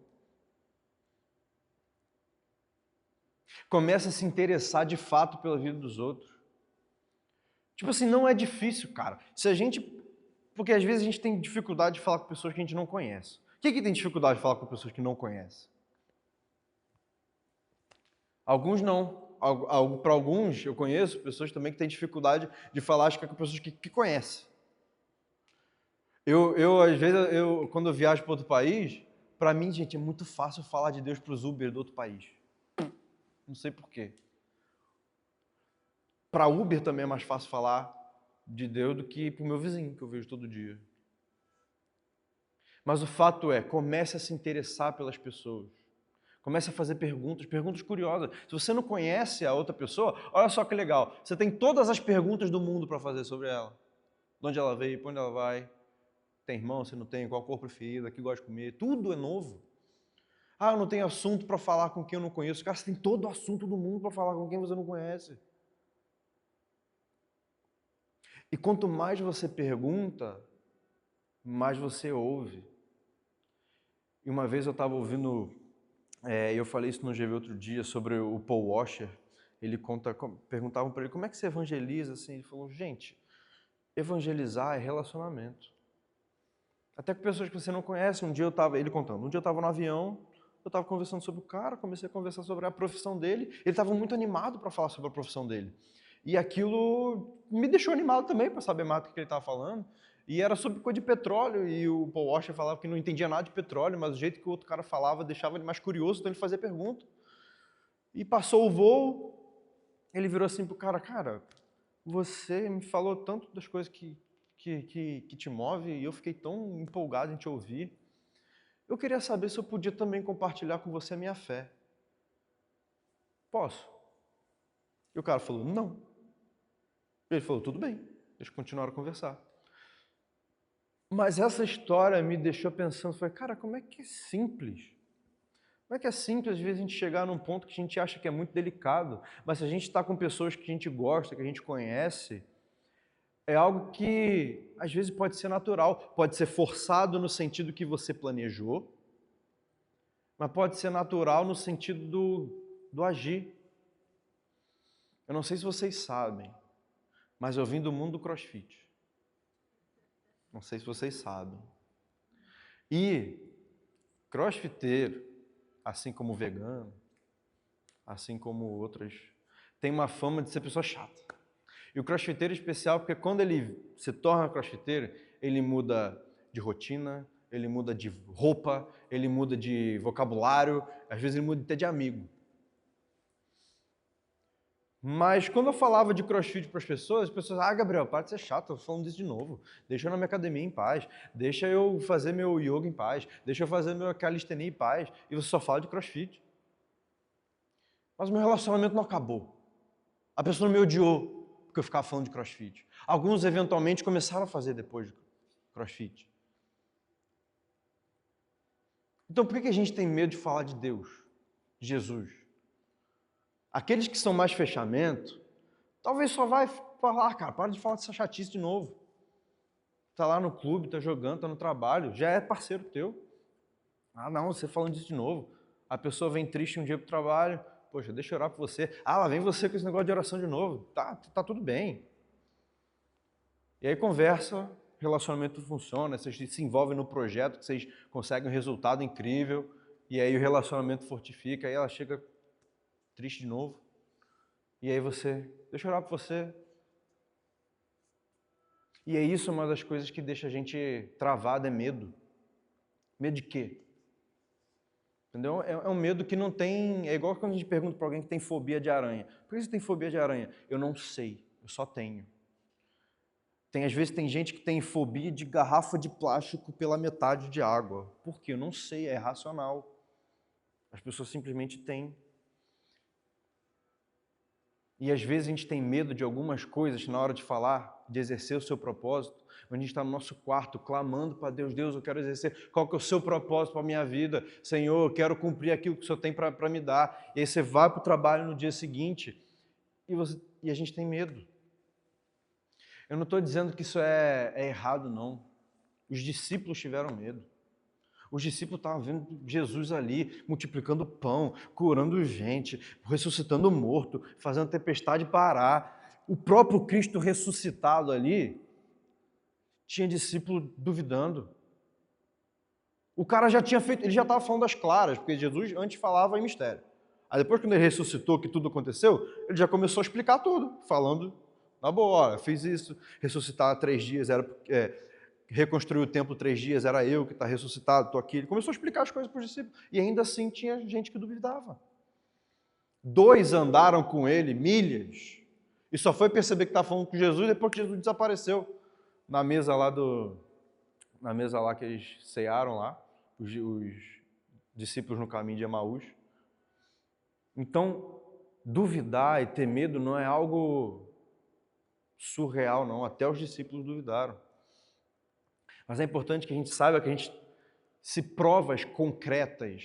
Começa a se interessar de fato pela vida dos outros. Tipo assim, não é difícil, cara. Porque às vezes a gente tem dificuldade de falar com pessoas que a gente não conhece. Quem que tem dificuldade de falar com pessoas que não conhece? Alguns não. Para alguns, eu conheço pessoas também que têm dificuldade de falar, acho que com pessoas que conhecem. Às vezes, quando eu viajo para outro país, para mim, gente, é muito fácil falar de Deus para os Uber do outro país. Não sei porquê. Para Uber também é mais fácil falar de Deus do que para o meu vizinho, que eu vejo todo dia. Mas o fato é, comece a se interessar pelas pessoas. Comece a fazer perguntas curiosas. Se você não conhece a outra pessoa, olha só que legal. Você tem todas as perguntas do mundo para fazer sobre ela. De onde ela veio, para onde ela vai. Tem irmão, você não tem, qual cor preferida, o que gosta de comer, tudo é novo. Ah, eu não tenho assunto para falar com quem eu não conheço. Cara, você tem todo o assunto do mundo para falar com quem você não conhece. E quanto mais você pergunta, mais você ouve. E uma vez eu estava ouvindo, eu falei isso no GV outro dia, sobre o Paul Washer. Ele perguntavam para ele, como é que você evangeliza? Assim, ele falou, gente, evangelizar é relacionamento. Até com pessoas que você não conhece. Um dia eu estava no avião, eu estava conversando sobre o cara, comecei a conversar sobre a profissão dele, ele estava muito animado para falar sobre a profissão dele. E aquilo me deixou animado também para saber mais do que ele estava falando. E era sobre coisa de petróleo, e o Paul Washer falava que não entendia nada de petróleo, mas o jeito que o outro cara falava deixava ele mais curioso, então ele fazia pergunta. E passou o voo, ele virou assim pro cara, você me falou tanto das coisas que te move, e eu fiquei tão empolgado em te ouvir. Eu queria saber se eu podia também compartilhar com você a minha fé. Posso? E o cara falou, não. Ele falou, tudo bem. Eles continuaram a conversar. Mas essa história me deixou pensando, falei, cara, como é que é simples? Como é que é simples, às vezes, a gente chegar num ponto que a gente acha que é muito delicado, mas se a gente está com pessoas que a gente gosta, que a gente conhece, é algo que, às vezes, pode ser natural, pode ser forçado no sentido que você planejou, mas pode ser natural no sentido do agir. Eu não sei se vocês sabem, mas eu vim do mundo do CrossFit. Não sei se vocês sabem. E crossfiteiro, assim como vegano, assim como outras, tem uma fama de ser pessoa chata. E o crossfiteiro é especial porque quando ele se torna crossfiteiro, ele muda de rotina, ele muda de roupa, ele muda de vocabulário, às vezes ele muda até de amigo. Mas quando eu falava de crossfit para as pessoas, Gabriel, para de ser chato, eu tô falando disso de novo. Deixa eu ir na minha academia em paz, deixa eu fazer meu yoga em paz, deixa eu fazer meu calistenia em paz, e você só fala de crossfit. Mas o meu relacionamento não acabou. A pessoa não me odiou porque eu ficava falando de crossfit. Alguns, eventualmente, começaram a fazer depois de crossfit. Então, por que a gente tem medo de falar de Deus, de Jesus? Aqueles que são mais fechamento, talvez só vai falar, cara, para de falar dessa chatice de novo. Tá lá no clube, tá jogando, tá no trabalho, já é parceiro teu. Ah, não, você falando disso de novo. A pessoa vem triste um dia pro trabalho, poxa, deixa eu orar por você. Ah, lá vem você com esse negócio de oração de novo. Tá tudo bem. E aí conversa, relacionamento funciona, vocês se envolvem no projeto, que vocês conseguem um resultado incrível, e aí o relacionamento fortifica, aí ela chega triste de novo. E aí você, deixa eu orar por você. E é isso uma das coisas que deixa a gente travado, é medo. Medo de quê? Entendeu? É um medo que não tem... É igual quando a gente pergunta para alguém que tem fobia de aranha. Por que você tem fobia de aranha? Eu não sei, eu só tenho. Às vezes tem gente que tem fobia de garrafa de plástico pela metade de água. Por quê? Eu não sei, é irracional. As pessoas simplesmente têm. E às vezes a gente tem medo de algumas coisas na hora de falar, de exercer o seu propósito. Quando a gente está no nosso quarto clamando para Deus, Deus, eu quero exercer, qual que é o seu propósito para a minha vida? Senhor, eu quero cumprir aquilo que o Senhor tem para me dar. E aí você vai para o trabalho no dia seguinte e a gente tem medo. Eu não estou dizendo que isso é errado, não. Os discípulos tiveram medo. Os discípulos estavam vendo Jesus ali, multiplicando pão, curando gente, ressuscitando morto, fazendo a tempestade parar. O próprio Cristo ressuscitado ali, tinha discípulo duvidando. O cara já tinha feito, ele já estava falando das claras, porque Jesus antes falava em mistério. Aí depois, quando ele ressuscitou, que tudo aconteceu, ele já começou a explicar tudo, falando na boa, olha, fiz isso, ressuscitar 3 dias, reconstruir o templo 3 dias, era eu que está ressuscitado, estou aqui. Ele começou a explicar as coisas para os discípulos, e ainda assim tinha gente que duvidava. 2 andaram com ele milhas, e só foi perceber que estava falando com Jesus depois que Jesus desapareceu na mesa lá que eles cearam lá, os discípulos no caminho de Emaús. Então, duvidar e ter medo não é algo surreal, não. Até os discípulos duvidaram. Mas é importante que a gente saiba que se provas concretas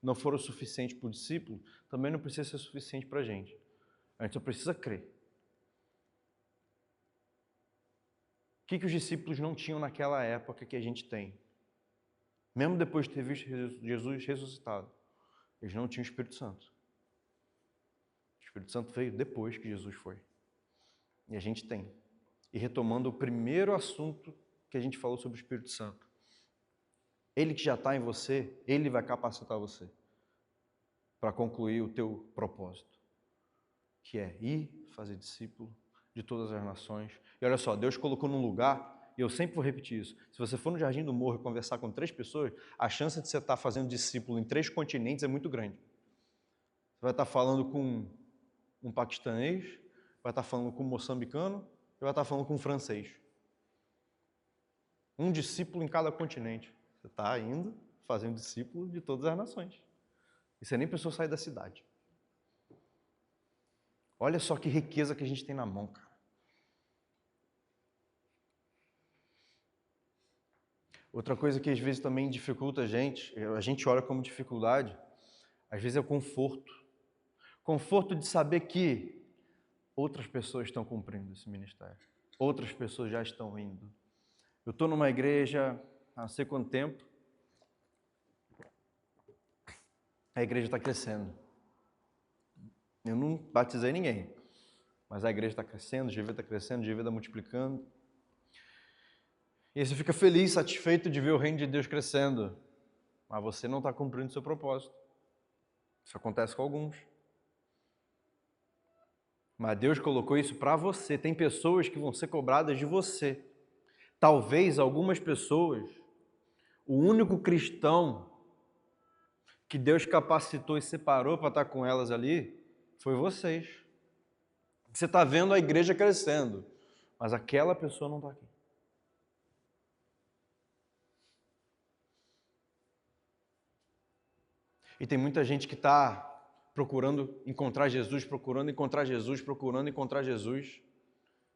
não foram suficientes para o discípulo, também não precisa ser suficiente para a gente. A gente só precisa crer. O que os discípulos não tinham naquela época que a gente tem? Mesmo depois de ter visto Jesus ressuscitado, eles não tinham o Espírito Santo. O Espírito Santo veio depois que Jesus foi. E a gente tem. E retomando o primeiro assunto que a gente falou sobre o Espírito Santo. Ele que já está em você, ele vai capacitar você para concluir o teu propósito, que é ir fazer discípulo de todas as nações. E olha só, Deus colocou num lugar, e eu sempre vou repetir isso, se você for no Jardim do Morro e conversar com 3 pessoas, a chance de você estar fazendo discípulo em 3 continentes é muito grande. Você vai estar falando com um paquistanês, vai estar falando com um moçambicano, e vai estar falando com um francês. Um discípulo em cada continente. Você está indo fazendo discípulo de todas as nações. E você nem precisou sair da cidade. Olha só que riqueza que a gente tem na mão, cara. Outra coisa que às vezes também dificulta a gente olha como dificuldade, às vezes é o conforto. Conforto de saber que outras pessoas estão cumprindo esse ministério. Outras pessoas já estão indo. Eu estou numa igreja há não sei quanto tempo, a igreja está crescendo. Eu não batizei ninguém, mas a igreja está crescendo, o GV está crescendo, o GV está multiplicando. E aí você fica feliz, satisfeito de ver o reino de Deus crescendo, mas você não está cumprindo o seu propósito. Isso acontece com alguns. Mas Deus colocou isso para você. Tem pessoas que vão ser cobradas de você. Talvez algumas pessoas, o único cristão que Deus capacitou e separou para estar com elas ali, foi vocês. Você está vendo a igreja crescendo, mas aquela pessoa não está aqui. E tem muita gente que está procurando encontrar Jesus, procurando encontrar Jesus, procurando encontrar Jesus.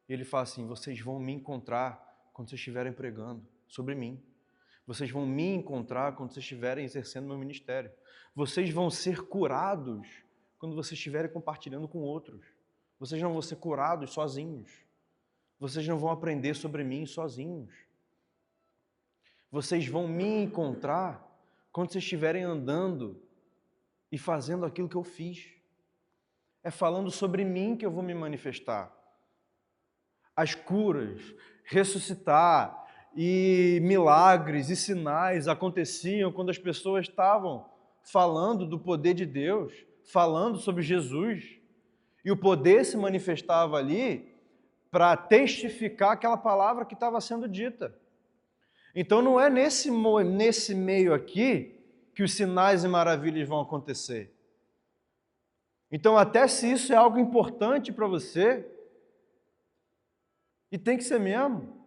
E ele fala assim, vocês vão me encontrar quando vocês estiverem pregando sobre mim. Vocês vão me encontrar quando vocês estiverem exercendo meu ministério. Vocês vão ser curados quando vocês estiverem compartilhando com outros. Vocês não vão ser curados sozinhos. Vocês não vão aprender sobre mim sozinhos. Vocês vão me encontrar quando vocês estiverem andando e fazendo aquilo que eu fiz. É falando sobre mim que eu vou me manifestar. As curas, ressuscitar e milagres e sinais aconteciam quando as pessoas estavam falando do poder de Deus, falando sobre Jesus. E o poder se manifestava ali para testificar aquela palavra que estava sendo dita. Então não é nesse meio aqui que os sinais e maravilhas vão acontecer. Então, até se isso é algo importante para você, e tem que ser mesmo,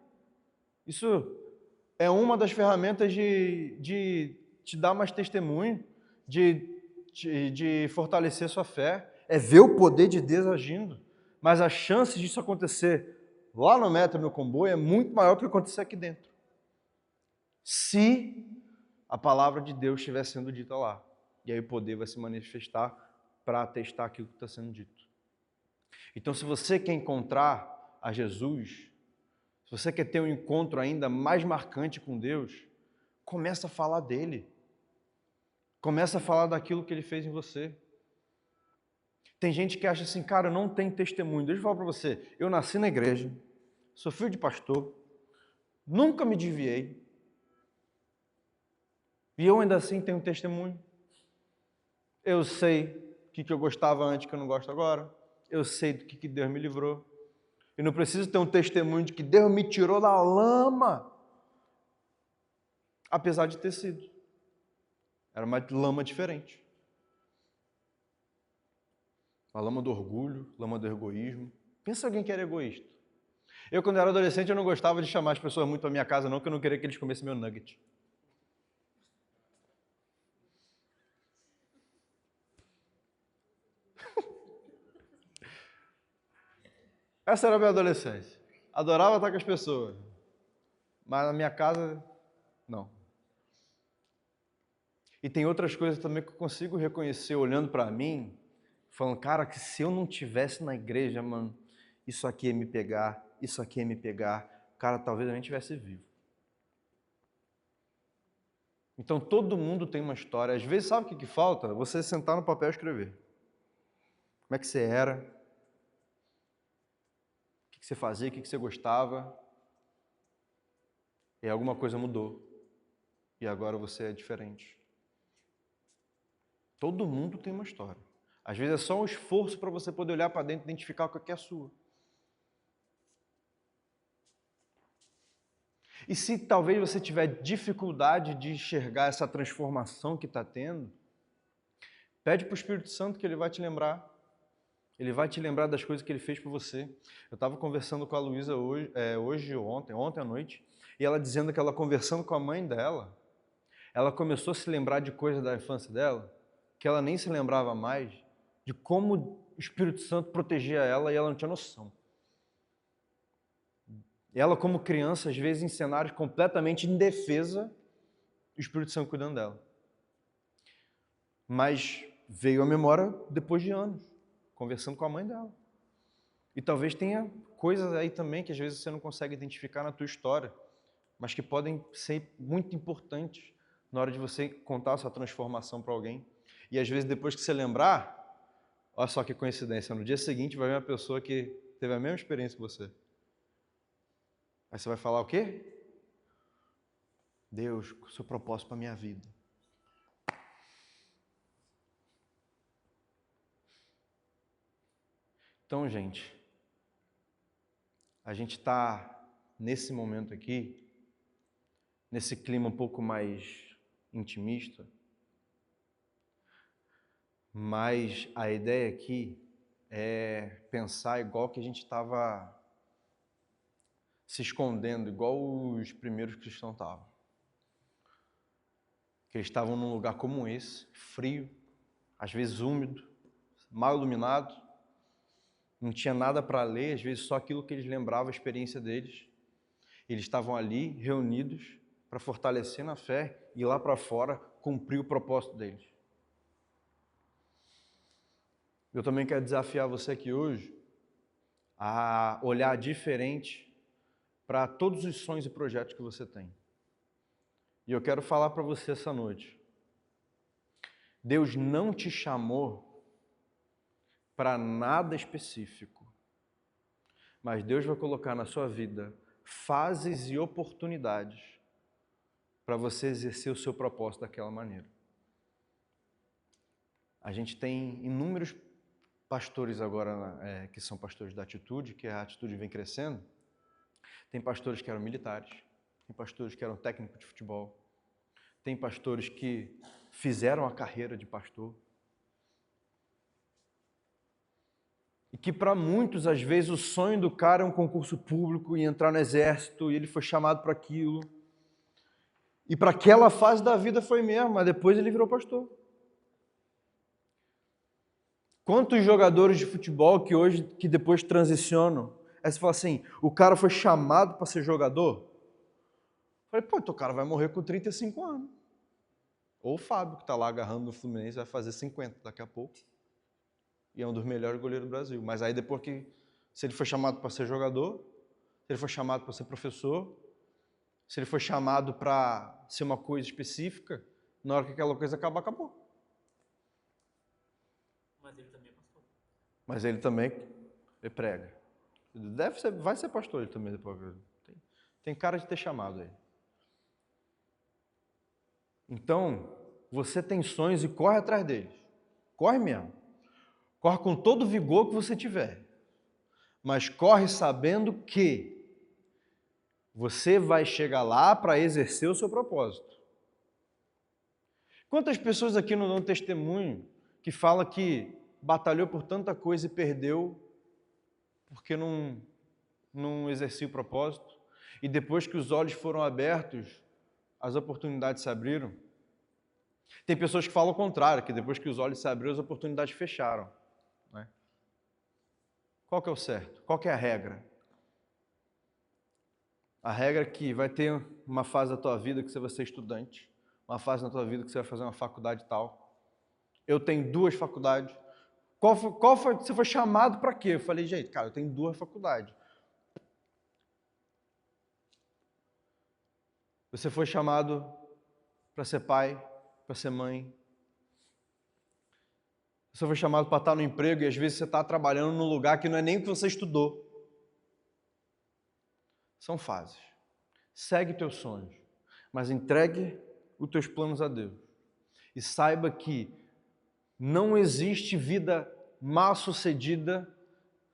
isso é uma das ferramentas de te dar mais testemunho, de fortalecer sua fé, é ver o poder de Deus agindo. Mas a chance disso acontecer lá no metro, no comboio, é muito maior do que acontecer aqui dentro. Se a palavra de Deus estiver sendo dita lá. E aí o poder vai se manifestar para atestar aquilo que está sendo dito. Então, se você quer encontrar a Jesus, se você quer ter um encontro ainda mais marcante com Deus, começa a falar dele. Começa a falar daquilo que ele fez em você. Tem gente que acha assim, cara, eu não tenho testemunho. Deixa eu falar para você, eu nasci na igreja, sou filho de pastor, nunca me desviei, e eu ainda assim tenho testemunho. Eu sei o que eu gostava antes que eu não gosto agora, eu sei do que Deus me livrou. Eu não preciso ter um testemunho de que Deus me tirou da lama, apesar de ter sido. Era uma lama diferente. A lama do orgulho, lama do egoísmo. Pensa em alguém que era egoísta. Eu, quando era adolescente, eu não gostava de chamar as pessoas muito para minha casa, não, porque eu não queria que eles comessem meu nugget. Essa era a minha adolescência. Adorava estar com as pessoas. Mas na minha casa, não. E tem outras coisas também que eu consigo reconhecer olhando para mim, falando, cara, que se eu não tivesse na igreja, mano, isso aqui ia me pegar, isso aqui ia me pegar. Cara, talvez eu nem estivesse vivo. Então todo mundo tem uma história. Às vezes, sabe o que falta? Você sentar no papel e escrever. Como é que você era? O que você fazia? O que você gostava? E alguma coisa mudou. E agora você é diferente. Todo mundo tem uma história. Às vezes é só um esforço para você poder olhar para dentro e identificar o que é a sua. E se talvez você tiver dificuldade de enxergar essa transformação que está tendo, pede para o Espírito Santo que ele vai te lembrar. Ele vai te lembrar das coisas que ele fez por você. Eu estava conversando com a Luísa ontem à noite, e ela dizendo que ela conversando com a mãe dela, ela começou a se lembrar de coisas da infância dela, que ela nem se lembrava mais, de como o Espírito Santo protegia ela e ela não tinha noção. Ela, como criança, às vezes em cenários completamente indefesa, o Espírito Santo cuidando dela. Mas veio a memória depois de anos, conversando com a mãe dela. E talvez tenha coisas aí também que às vezes você não consegue identificar na tua história, mas que podem ser muito importantes na hora de você contar a sua transformação para alguém. E às vezes depois que você lembrar, olha só que coincidência, no dia seguinte vai ver uma pessoa que teve a mesma experiência que você. Aí você vai falar o quê? Deus, o seu propósito para a minha vida. Então, gente, a gente está nesse momento aqui, nesse clima um pouco mais intimista, mas a ideia aqui é pensar igual que a gente estava se escondendo, igual os primeiros cristãos estavam. Que eles estavam num lugar como esse, frio, às vezes úmido, mal iluminado, não tinha nada para ler, às vezes só aquilo que eles lembravam, a experiência deles. Eles estavam ali, reunidos, para fortalecer na fé e lá para fora cumprir o propósito deles. Eu também quero desafiar você aqui hoje a olhar diferente para todos os sonhos e projetos que você tem. E eu quero falar para você essa noite, Deus não te chamou para nada específico, mas Deus vai colocar na sua vida fases e oportunidades para você exercer o seu propósito daquela maneira. A gente tem inúmeros pastores agora que são pastores da Atitude, que a Atitude vem crescendo. Tem pastores que eram militares, tem pastores que eram técnicos de futebol, tem pastores que fizeram a carreira de pastor. E que para muitos, às vezes, o sonho do cara é um concurso público e entrar no exército, e ele foi chamado para aquilo. E para aquela fase da vida foi mesmo, mas depois ele virou pastor. Quantos jogadores de futebol que depois transicionam? Aí você fala assim, o cara foi chamado para ser jogador? Eu falei, pô, então o cara vai morrer com 35 anos. Ou o Fábio, que está lá agarrando no Fluminense, vai fazer 50 daqui a pouco. E é um dos melhores goleiros do Brasil. Mas aí depois se ele foi chamado para ser jogador, se ele foi chamado para ser professor, se ele foi chamado para ser uma coisa específica, na hora que aquela coisa acabar, acabou. Mas ele também é pastor. Mas ele também prega. Vai ser pastor ele também depois. Tem cara de ter chamado aí. Então, você tem sonhos e corre atrás deles. Corre mesmo. Corre com todo o vigor que você tiver. Mas corre sabendo que você vai chegar lá para exercer o seu propósito. Quantas pessoas aqui não dão testemunho que fala que batalhou por tanta coisa e perdeu porque não exercia o propósito? E depois que os olhos foram abertos, as oportunidades se abriram? Tem pessoas que falam o contrário, que depois que os olhos se abriram, as oportunidades fecharam. Né? Qual que é o certo? Qual que é a regra? A regra é que vai ter uma fase da tua vida que você vai ser estudante, uma fase na tua vida que você vai fazer uma faculdade tal. Eu tenho 2 faculdades. Você foi chamado para quê? Eu falei, gente, cara, eu tenho 2 faculdades. Você foi chamado para ser pai, para ser mãe. Você foi chamado para estar no emprego e às vezes você está trabalhando num lugar que não é nem o que você estudou. São fases. Segue teus sonhos, mas entregue os teus planos a Deus. E saiba que não existe vida mal-sucedida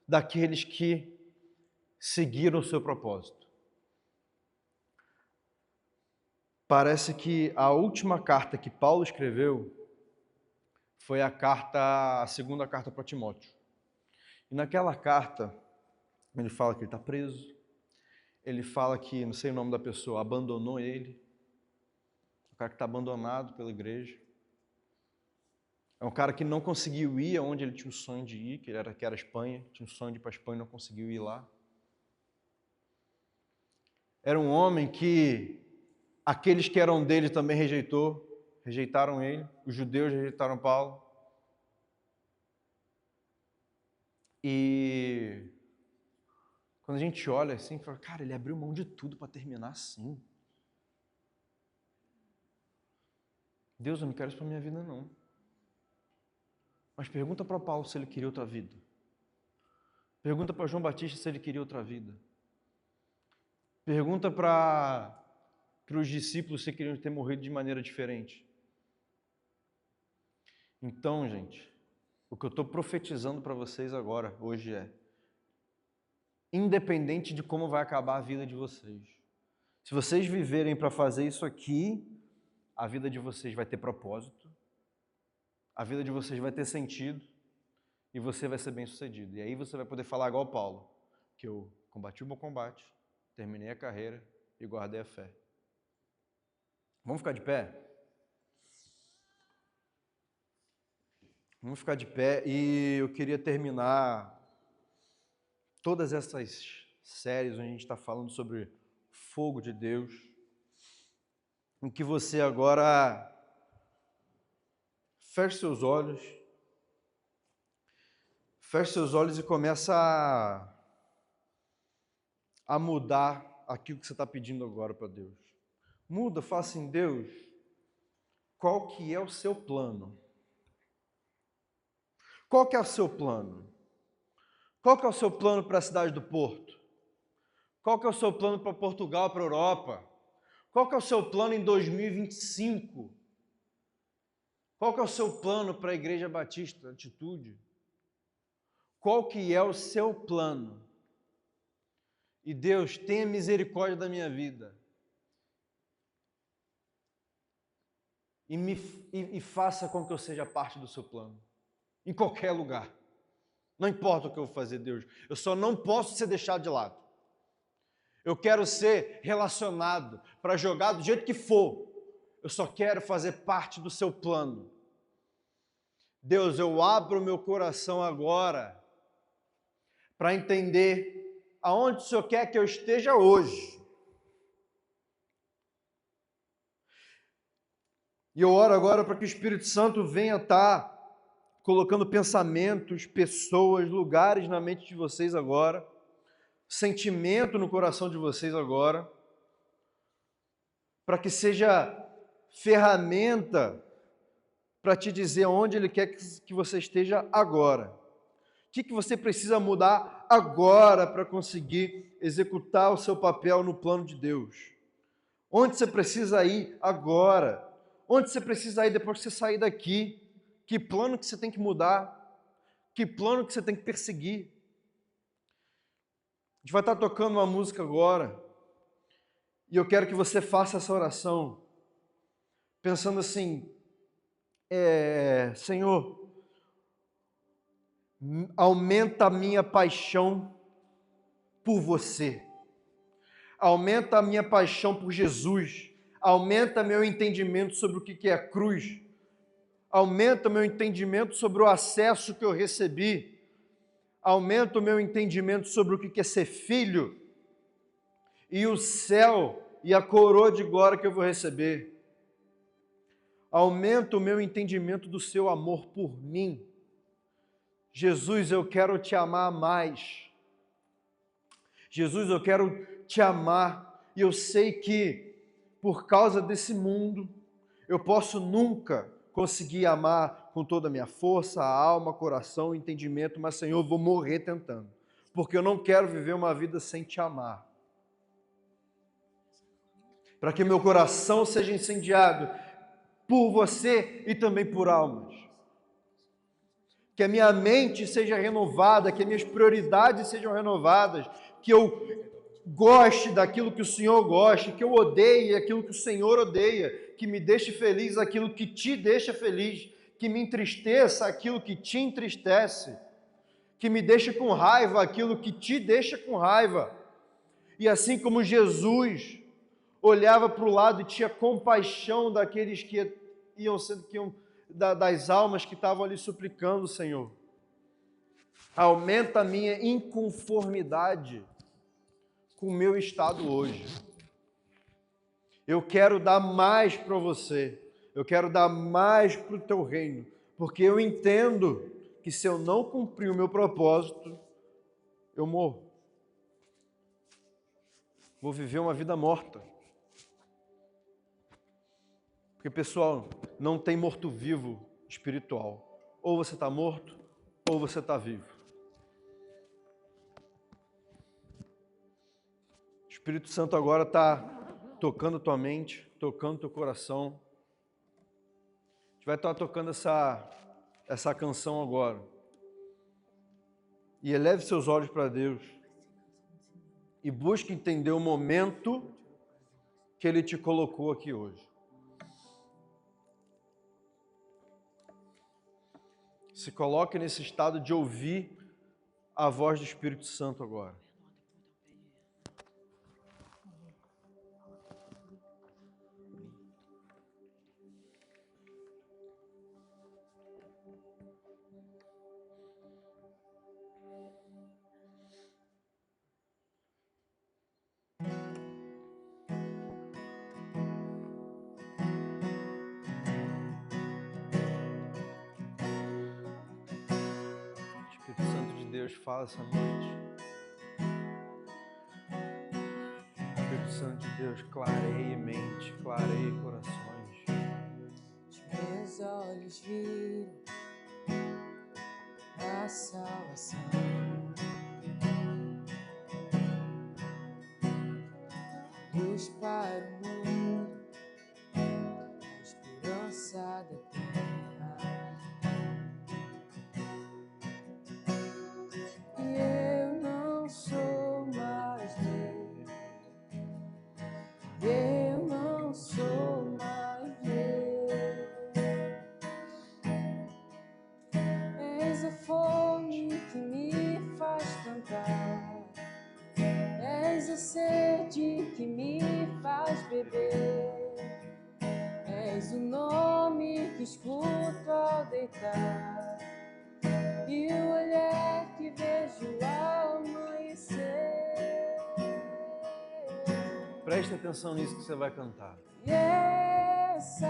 daqueles que seguiram o seu propósito. Parece que a última carta que Paulo escreveu foi a segunda carta para Timóteo. E naquela carta, ele fala que ele está preso, ele fala que, não sei o nome da pessoa, abandonou ele, o cara que está abandonado pela igreja. É um cara que não conseguiu ir aonde ele tinha o sonho de ir, que era a Espanha, tinha o sonho de ir para a Espanha e não conseguiu ir lá. Era um homem que aqueles que eram dele também rejeitaram ele, os judeus rejeitaram Paulo. E quando a gente olha assim, fala, cara, ele abriu mão de tudo para terminar assim. Deus, eu não quero isso para minha vida não. Mas pergunta para Paulo se ele queria outra vida. Pergunta para João Batista se ele queria outra vida. Pergunta para os discípulos se queriam ter morrido de maneira diferente. Então, gente, o que eu estou profetizando para vocês agora, hoje independente de como vai acabar a vida de vocês, se vocês viverem para fazer isso aqui, a vida de vocês vai ter propósito, a vida de vocês vai ter sentido e você vai ser bem-sucedido. E aí você vai poder falar igual Paulo, que eu combati o bom combate, terminei a carreira e guardei a fé. Vamos ficar de pé? Vamos ficar de pé e eu queria terminar todas essas séries onde a gente está falando sobre fogo de Deus, em que você agora feche seus olhos e começa a mudar aquilo que você está pedindo agora para Deus. Muda, fala assim, Deus, qual que é o seu plano? Qual que é o seu plano? Qual que é o seu plano para a cidade do Porto? Qual que é o seu plano para Portugal, para a Europa? Qual que é o seu plano em 2025? Qual que é o seu plano para a Igreja Batista Atitude? Qual que é o seu plano? E Deus, tenha misericórdia da minha vida. E faça com que eu seja parte do seu plano. Em qualquer lugar. Não importa o que eu vou fazer, Deus. Eu só não posso ser deixado de lado. Eu quero ser relacionado para jogar do jeito que for. Eu só quero fazer parte do seu plano. Deus, eu abro o meu coração agora para entender aonde o Senhor quer que eu esteja hoje. E eu oro agora para que o Espírito Santo venha estar colocando pensamentos, pessoas, lugares na mente de vocês agora, sentimento no coração de vocês agora, para que seja ferramenta para te dizer onde Ele quer que você esteja agora. O que você precisa mudar agora para conseguir executar o seu papel no plano de Deus? Onde você precisa ir agora? Onde você precisa ir depois que você sair daqui? Que plano que você tem que mudar? Que plano que você tem que perseguir? A gente vai estar tocando uma música agora e eu quero que você faça essa oração pensando assim, Senhor, aumenta a minha paixão por você, aumenta a minha paixão por Jesus, aumenta meu entendimento sobre o que é a cruz, aumenta meu entendimento sobre o acesso que eu recebi, aumenta o meu entendimento sobre o que é ser filho e o céu e a coroa de glória que eu vou receber. Aumenta o meu entendimento do seu amor por mim. Jesus, eu quero te amar mais. Jesus, eu quero te amar. E eu sei que, por causa desse mundo, eu posso nunca conseguir amar com toda a minha força, alma, coração, entendimento, mas, Senhor, eu vou morrer tentando. Porque eu não quero viver uma vida sem te amar. Para que meu coração seja incendiado por você e também por almas. Que a minha mente seja renovada, que as minhas prioridades sejam renovadas, que eu goste daquilo que o Senhor gosta, que eu odeie aquilo que o Senhor odeia, que me deixe feliz aquilo que te deixa feliz, que me entristeça aquilo que te entristece, que me deixe com raiva aquilo que te deixa com raiva. E assim como Jesus olhava para o lado e tinha compaixão daqueles que das almas que estavam ali suplicando, Senhor. Aumenta a minha inconformidade com o meu estado hoje. Eu quero dar mais para você. Eu quero dar mais para o teu reino. Porque eu entendo que se eu não cumprir o meu propósito, eu morro. Vou viver uma vida morta. Porque, pessoal, não tem morto-vivo espiritual. Ou você está morto, ou você está vivo. O Espírito Santo agora está tocando tua mente, tocando teu coração. A gente vai estar tocando essa canção agora. E eleve seus olhos para Deus. E busque entender o momento que Ele te colocou aqui hoje. Se coloque nesse estado de ouvir a voz do Espírito Santo agora. Deus fala essa noite. Espírito Santo de Deus, clareie mente, clareie corações. Os meus olhos viram a salvação. Luz para o mundo, a esperança da terra. E eu não sou mais dele, eu não sou mais dele. És a fome que me faz cantar, és a sede que me faz beber, és o nome que escuto ao deitar e o olhar que vejo ao amanhecer. Preste atenção nisso que você vai cantar. E essa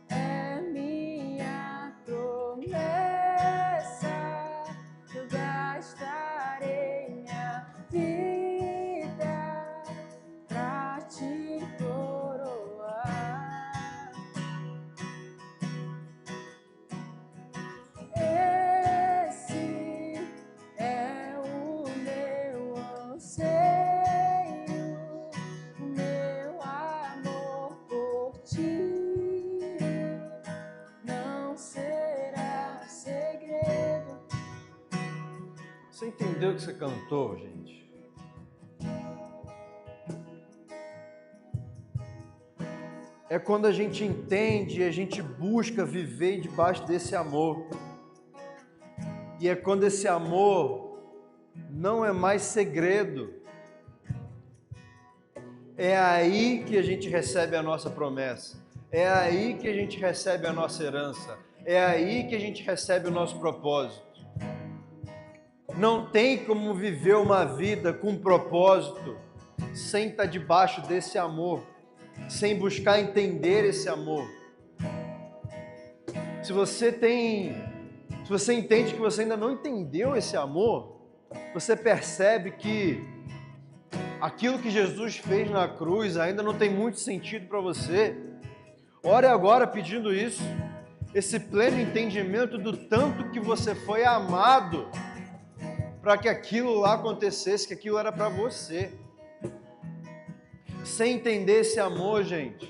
é minha promessa, eu gastarei minha vida pra te coroar. Esse é o meu anseio, o meu amor por ti não será segredo. Você entendeu o que você cantou, gente? É quando a gente entende e a gente busca viver debaixo desse amor. E é quando esse amor não é mais segredo. É aí que a gente recebe a nossa promessa. É aí que a gente recebe a nossa herança. É aí que a gente recebe o nosso propósito. Não tem como viver uma vida com propósito sem estar debaixo desse amor, sem buscar entender esse amor. Se você entende que você ainda não entendeu esse amor, você percebe que aquilo que Jesus fez na cruz ainda não tem muito sentido para você. Ore agora pedindo isso, esse pleno entendimento do tanto que você foi amado para que aquilo lá acontecesse, que aquilo era para você. Sem entender esse amor, gente,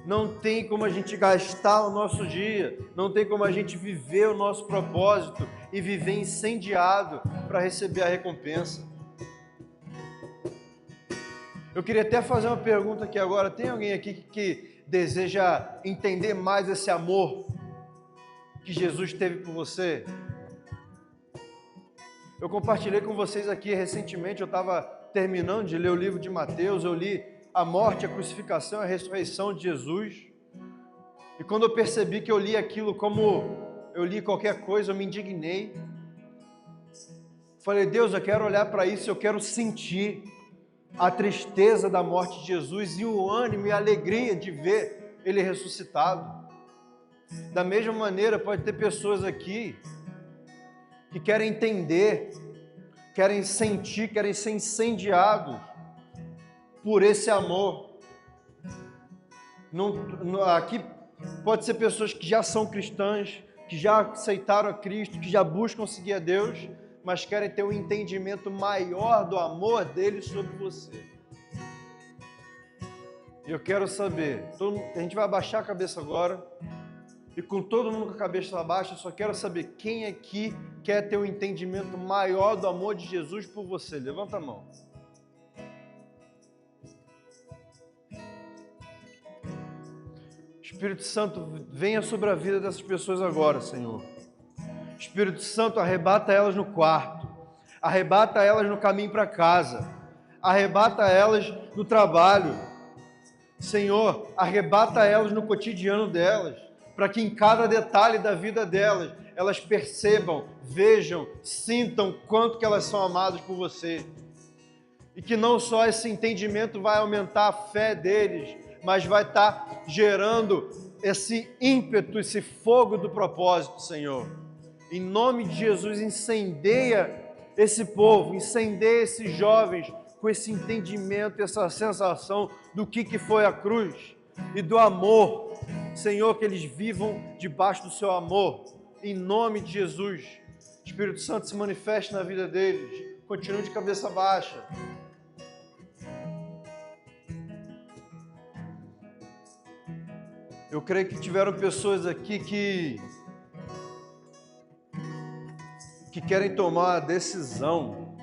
não tem como a gente gastar o nosso dia, não tem como a gente viver o nosso propósito e viver incendiado para receber a recompensa. Eu queria até fazer uma pergunta aqui agora. Tem alguém aqui que deseja entender mais esse amor que Jesus teve por você? Eu compartilhei com vocês aqui recentemente, eu estava terminando de ler o livro de Mateus, eu li a morte, a crucificação e a ressurreição de Jesus. E quando eu percebi que eu li aquilo como eu li qualquer coisa, eu me indignei. Falei, Deus, eu quero olhar para isso, eu quero sentir a tristeza da morte de Jesus e o ânimo e a alegria de ver Ele ressuscitado. Da mesma maneira, pode ter pessoas aqui que querem entender, querem sentir, querem ser incendiados por esse amor. Aqui pode ser pessoas que já são cristãs, que já aceitaram a Cristo, que já buscam seguir a Deus, mas querem ter um entendimento maior do amor dele sobre você. E eu quero saber, a gente vai abaixar a cabeça agora, e com todo mundo com a cabeça baixa, eu só quero saber quem aqui quer ter um entendimento maior do amor de Jesus por você. Levanta a mão. Espírito Santo, venha sobre a vida dessas pessoas agora, Senhor. Espírito Santo, arrebata elas no quarto, arrebata elas no caminho para casa, arrebata elas no trabalho. Senhor, arrebata elas no cotidiano delas, para que em cada detalhe da vida delas, elas percebam, vejam, sintam quanto que elas são amadas por você. E que não só esse entendimento vai aumentar a fé deles, mas vai estar gerando esse ímpeto, esse fogo do propósito, Senhor. Em nome de Jesus, incendeia esse povo, incendeia esses jovens com esse entendimento, essa sensação do que foi a cruz e do amor. Senhor, que eles vivam debaixo do seu amor, em nome de Jesus. Espírito Santo, se manifeste na vida deles. Continue de cabeça baixa. Eu creio que tiveram pessoas aqui que querem tomar a decisão,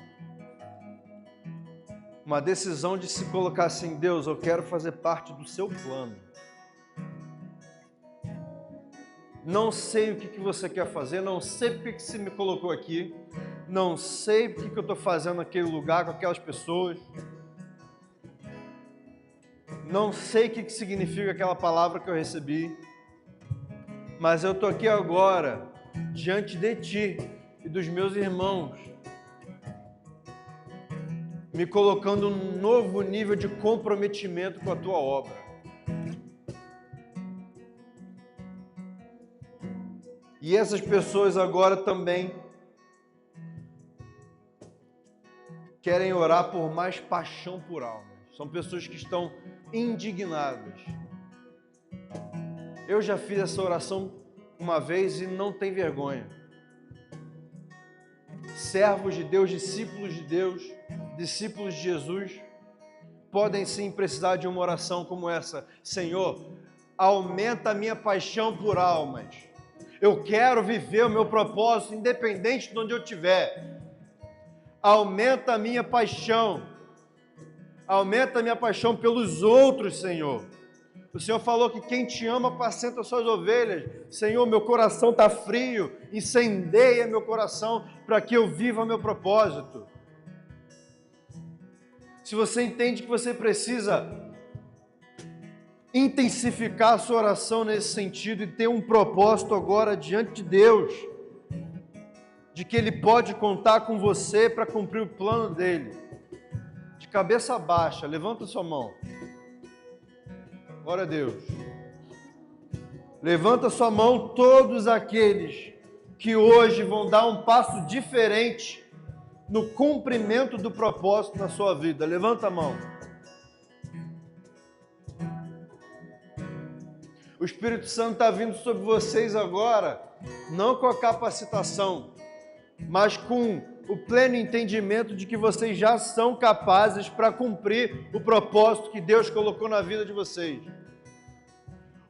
uma decisão de se colocar assim: Deus, eu quero fazer parte do seu plano. Não sei o que você quer fazer, não sei porque que você me colocou aqui, não sei porque que eu estou fazendo naquele lugar com aquelas pessoas, não sei o que significa aquela palavra que eu recebi, mas eu estou aqui agora, diante de Ti e dos meus irmãos, me colocando num novo nível de comprometimento com a Tua obra. E essas pessoas agora também querem orar por mais paixão por almas. São pessoas que estão indignadas. Eu já fiz essa oração uma vez e não tem vergonha. Servos de Deus, discípulos de Jesus, podem sim precisar de uma oração como essa. Senhor, aumenta a minha paixão por almas. Eu quero viver o meu propósito independente de onde eu estiver. Aumenta a minha paixão. Aumenta a minha paixão pelos outros, Senhor. O Senhor falou que quem te ama apacenta as suas ovelhas. Senhor, meu coração está frio. Incendeia meu coração para que eu viva meu propósito. Se você entende que você precisa intensificar a sua oração nesse sentido e ter um propósito agora diante de Deus, de que Ele pode contar com você para cumprir o plano dEle. De cabeça baixa, levanta sua mão. Glória a Deus. Levanta sua mão todos aqueles que hoje vão dar um passo diferente no cumprimento do propósito na sua vida. Levanta a mão. O Espírito Santo está vindo sobre vocês agora, não com a capacitação, mas com o pleno entendimento de que vocês já são capazes para cumprir o propósito que Deus colocou na vida de vocês.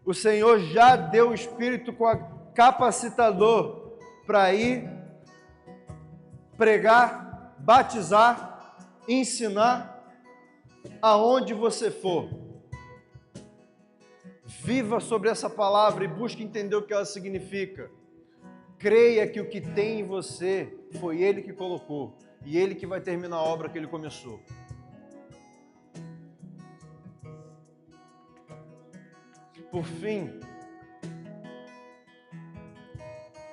O Senhor já deu o Espírito capacitador para ir pregar, batizar, ensinar aonde você for. Viva sobre essa palavra e busque entender o que ela significa. Creia que o que tem em você foi Ele que colocou e Ele que vai terminar a obra que Ele começou. Por fim,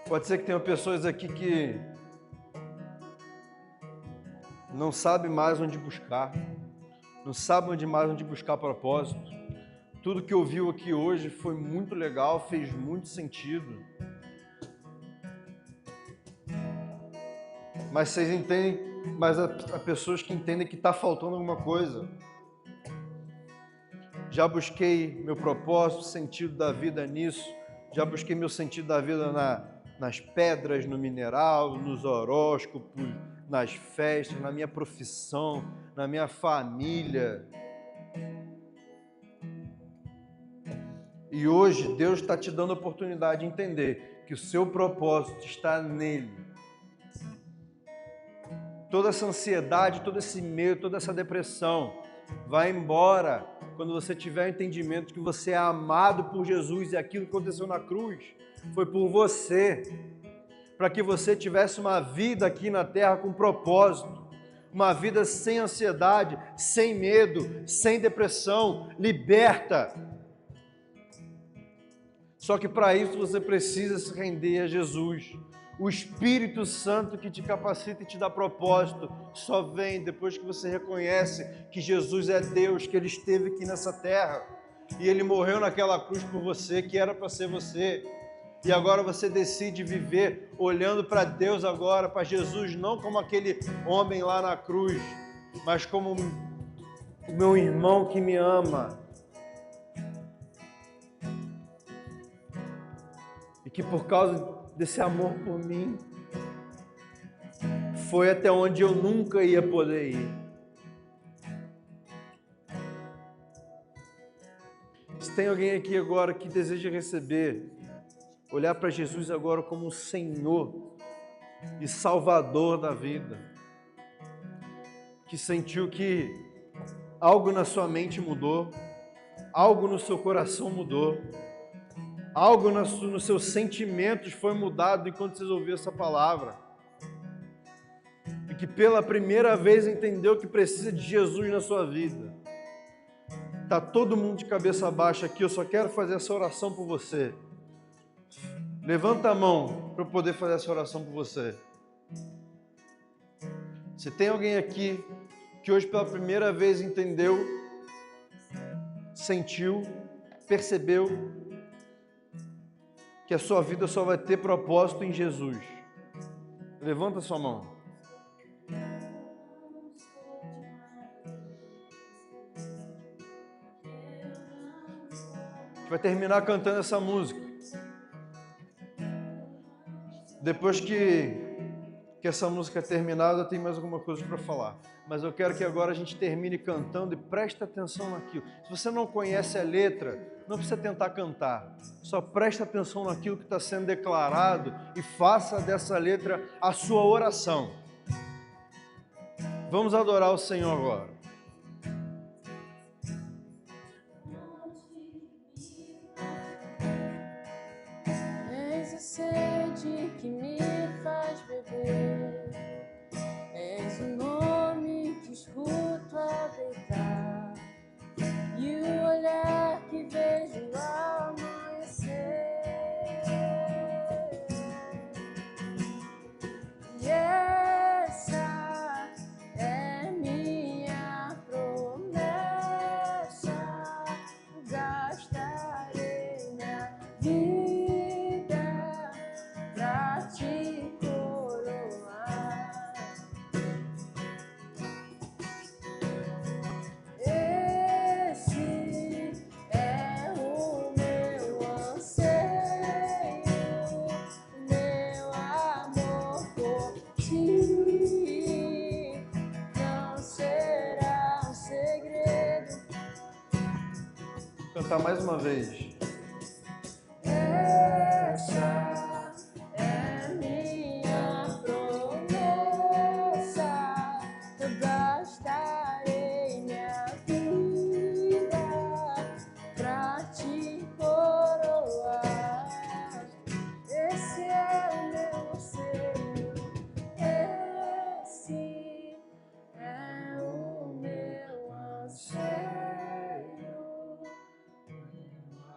pode ser que tenha pessoas aqui que não sabem mais onde buscar, não sabem mais onde buscar propósito. Tudo que ouviu aqui hoje foi muito legal, fez muito sentido. Mas vocês entendem, mas há pessoas que entendem que está faltando alguma coisa. Já busquei meu propósito, sentido da vida nisso. Já busquei meu sentido da vida nas pedras, no mineral, nos horóscopos, nas festas, na minha profissão, na minha família. E hoje Deus está te dando a oportunidade de entender que o seu propósito está nele. Toda essa ansiedade, todo esse medo, toda essa depressão vai embora quando você tiver o entendimento que você é amado por Jesus e aquilo que aconteceu na cruz foi por você, para que você tivesse uma vida aqui na terra com propósito, uma vida sem ansiedade, sem medo, sem depressão, liberta. Só que para isso você precisa se render a Jesus. O Espírito Santo que te capacita e te dá propósito só vem depois que você reconhece que Jesus é Deus, que Ele esteve aqui nessa terra e Ele morreu naquela cruz por você, que era para ser você. E agora você decide viver olhando para Deus agora, para Jesus, não como aquele homem lá na cruz, mas como o meu irmão que me ama. E que por causa desse amor por mim. Foi até onde eu nunca ia poder ir. Se tem alguém aqui agora que deseja receber, olhar para Jesus agora como o Senhor e Salvador da vida, que sentiu que algo na sua mente mudou, algo no seu coração mudou, algo nos seus sentimentos foi mudado enquanto vocês ouviram essa palavra, e que pela primeira vez entendeu que precisa de Jesus na sua vida. Está todo mundo de cabeça baixa aqui, eu só quero fazer essa oração por você. Levanta a mão para eu poder fazer essa oração por você. Se tem alguém aqui que hoje pela primeira vez entendeu, sentiu, percebeu que a sua vida só vai ter propósito em Jesus, levanta a sua mão. A gente vai terminar cantando essa música. Depois que essa música é terminada, eu tenho mais alguma coisa para falar. Mas eu quero que agora a gente termine cantando e preste atenção naquilo. Se você não conhece a letra, não precisa tentar cantar. Só preste atenção naquilo que está sendo declarado e faça dessa letra a sua oração. Vamos adorar o Senhor agora. És a sede que me faz beber, és o nome que escuto a deitar, e o olhar que vejo ao amanhecer. E essa é minha promessa, gastarei minha vida pra te coroar. Esse é o meu anseio, meu amor por ti não será um segredo. Cantar mais uma vez. Essa é minha promessa, eu gastarei minha vida pra te coroar. Esse é o meu anseio, esse é o meu anseio,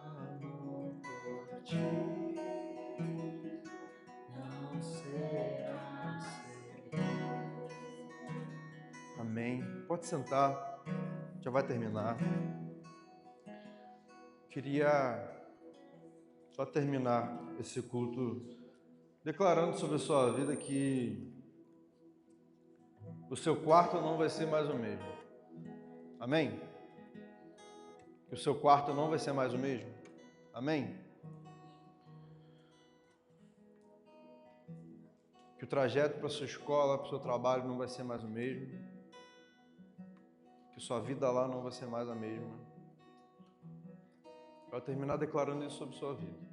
amor por ti não será segredo. Amém. Pode sentar, já vai terminar. Queria só terminar esse culto declarando sobre a sua vida que o seu quarto não vai ser mais o mesmo. Amém? Que o seu quarto não vai ser mais o mesmo. Amém? Que o trajeto para a sua escola, para o seu trabalho não vai ser mais o mesmo. Que sua vida lá não vai ser mais a mesma. Para terminar declarando isso sobre a sua vida.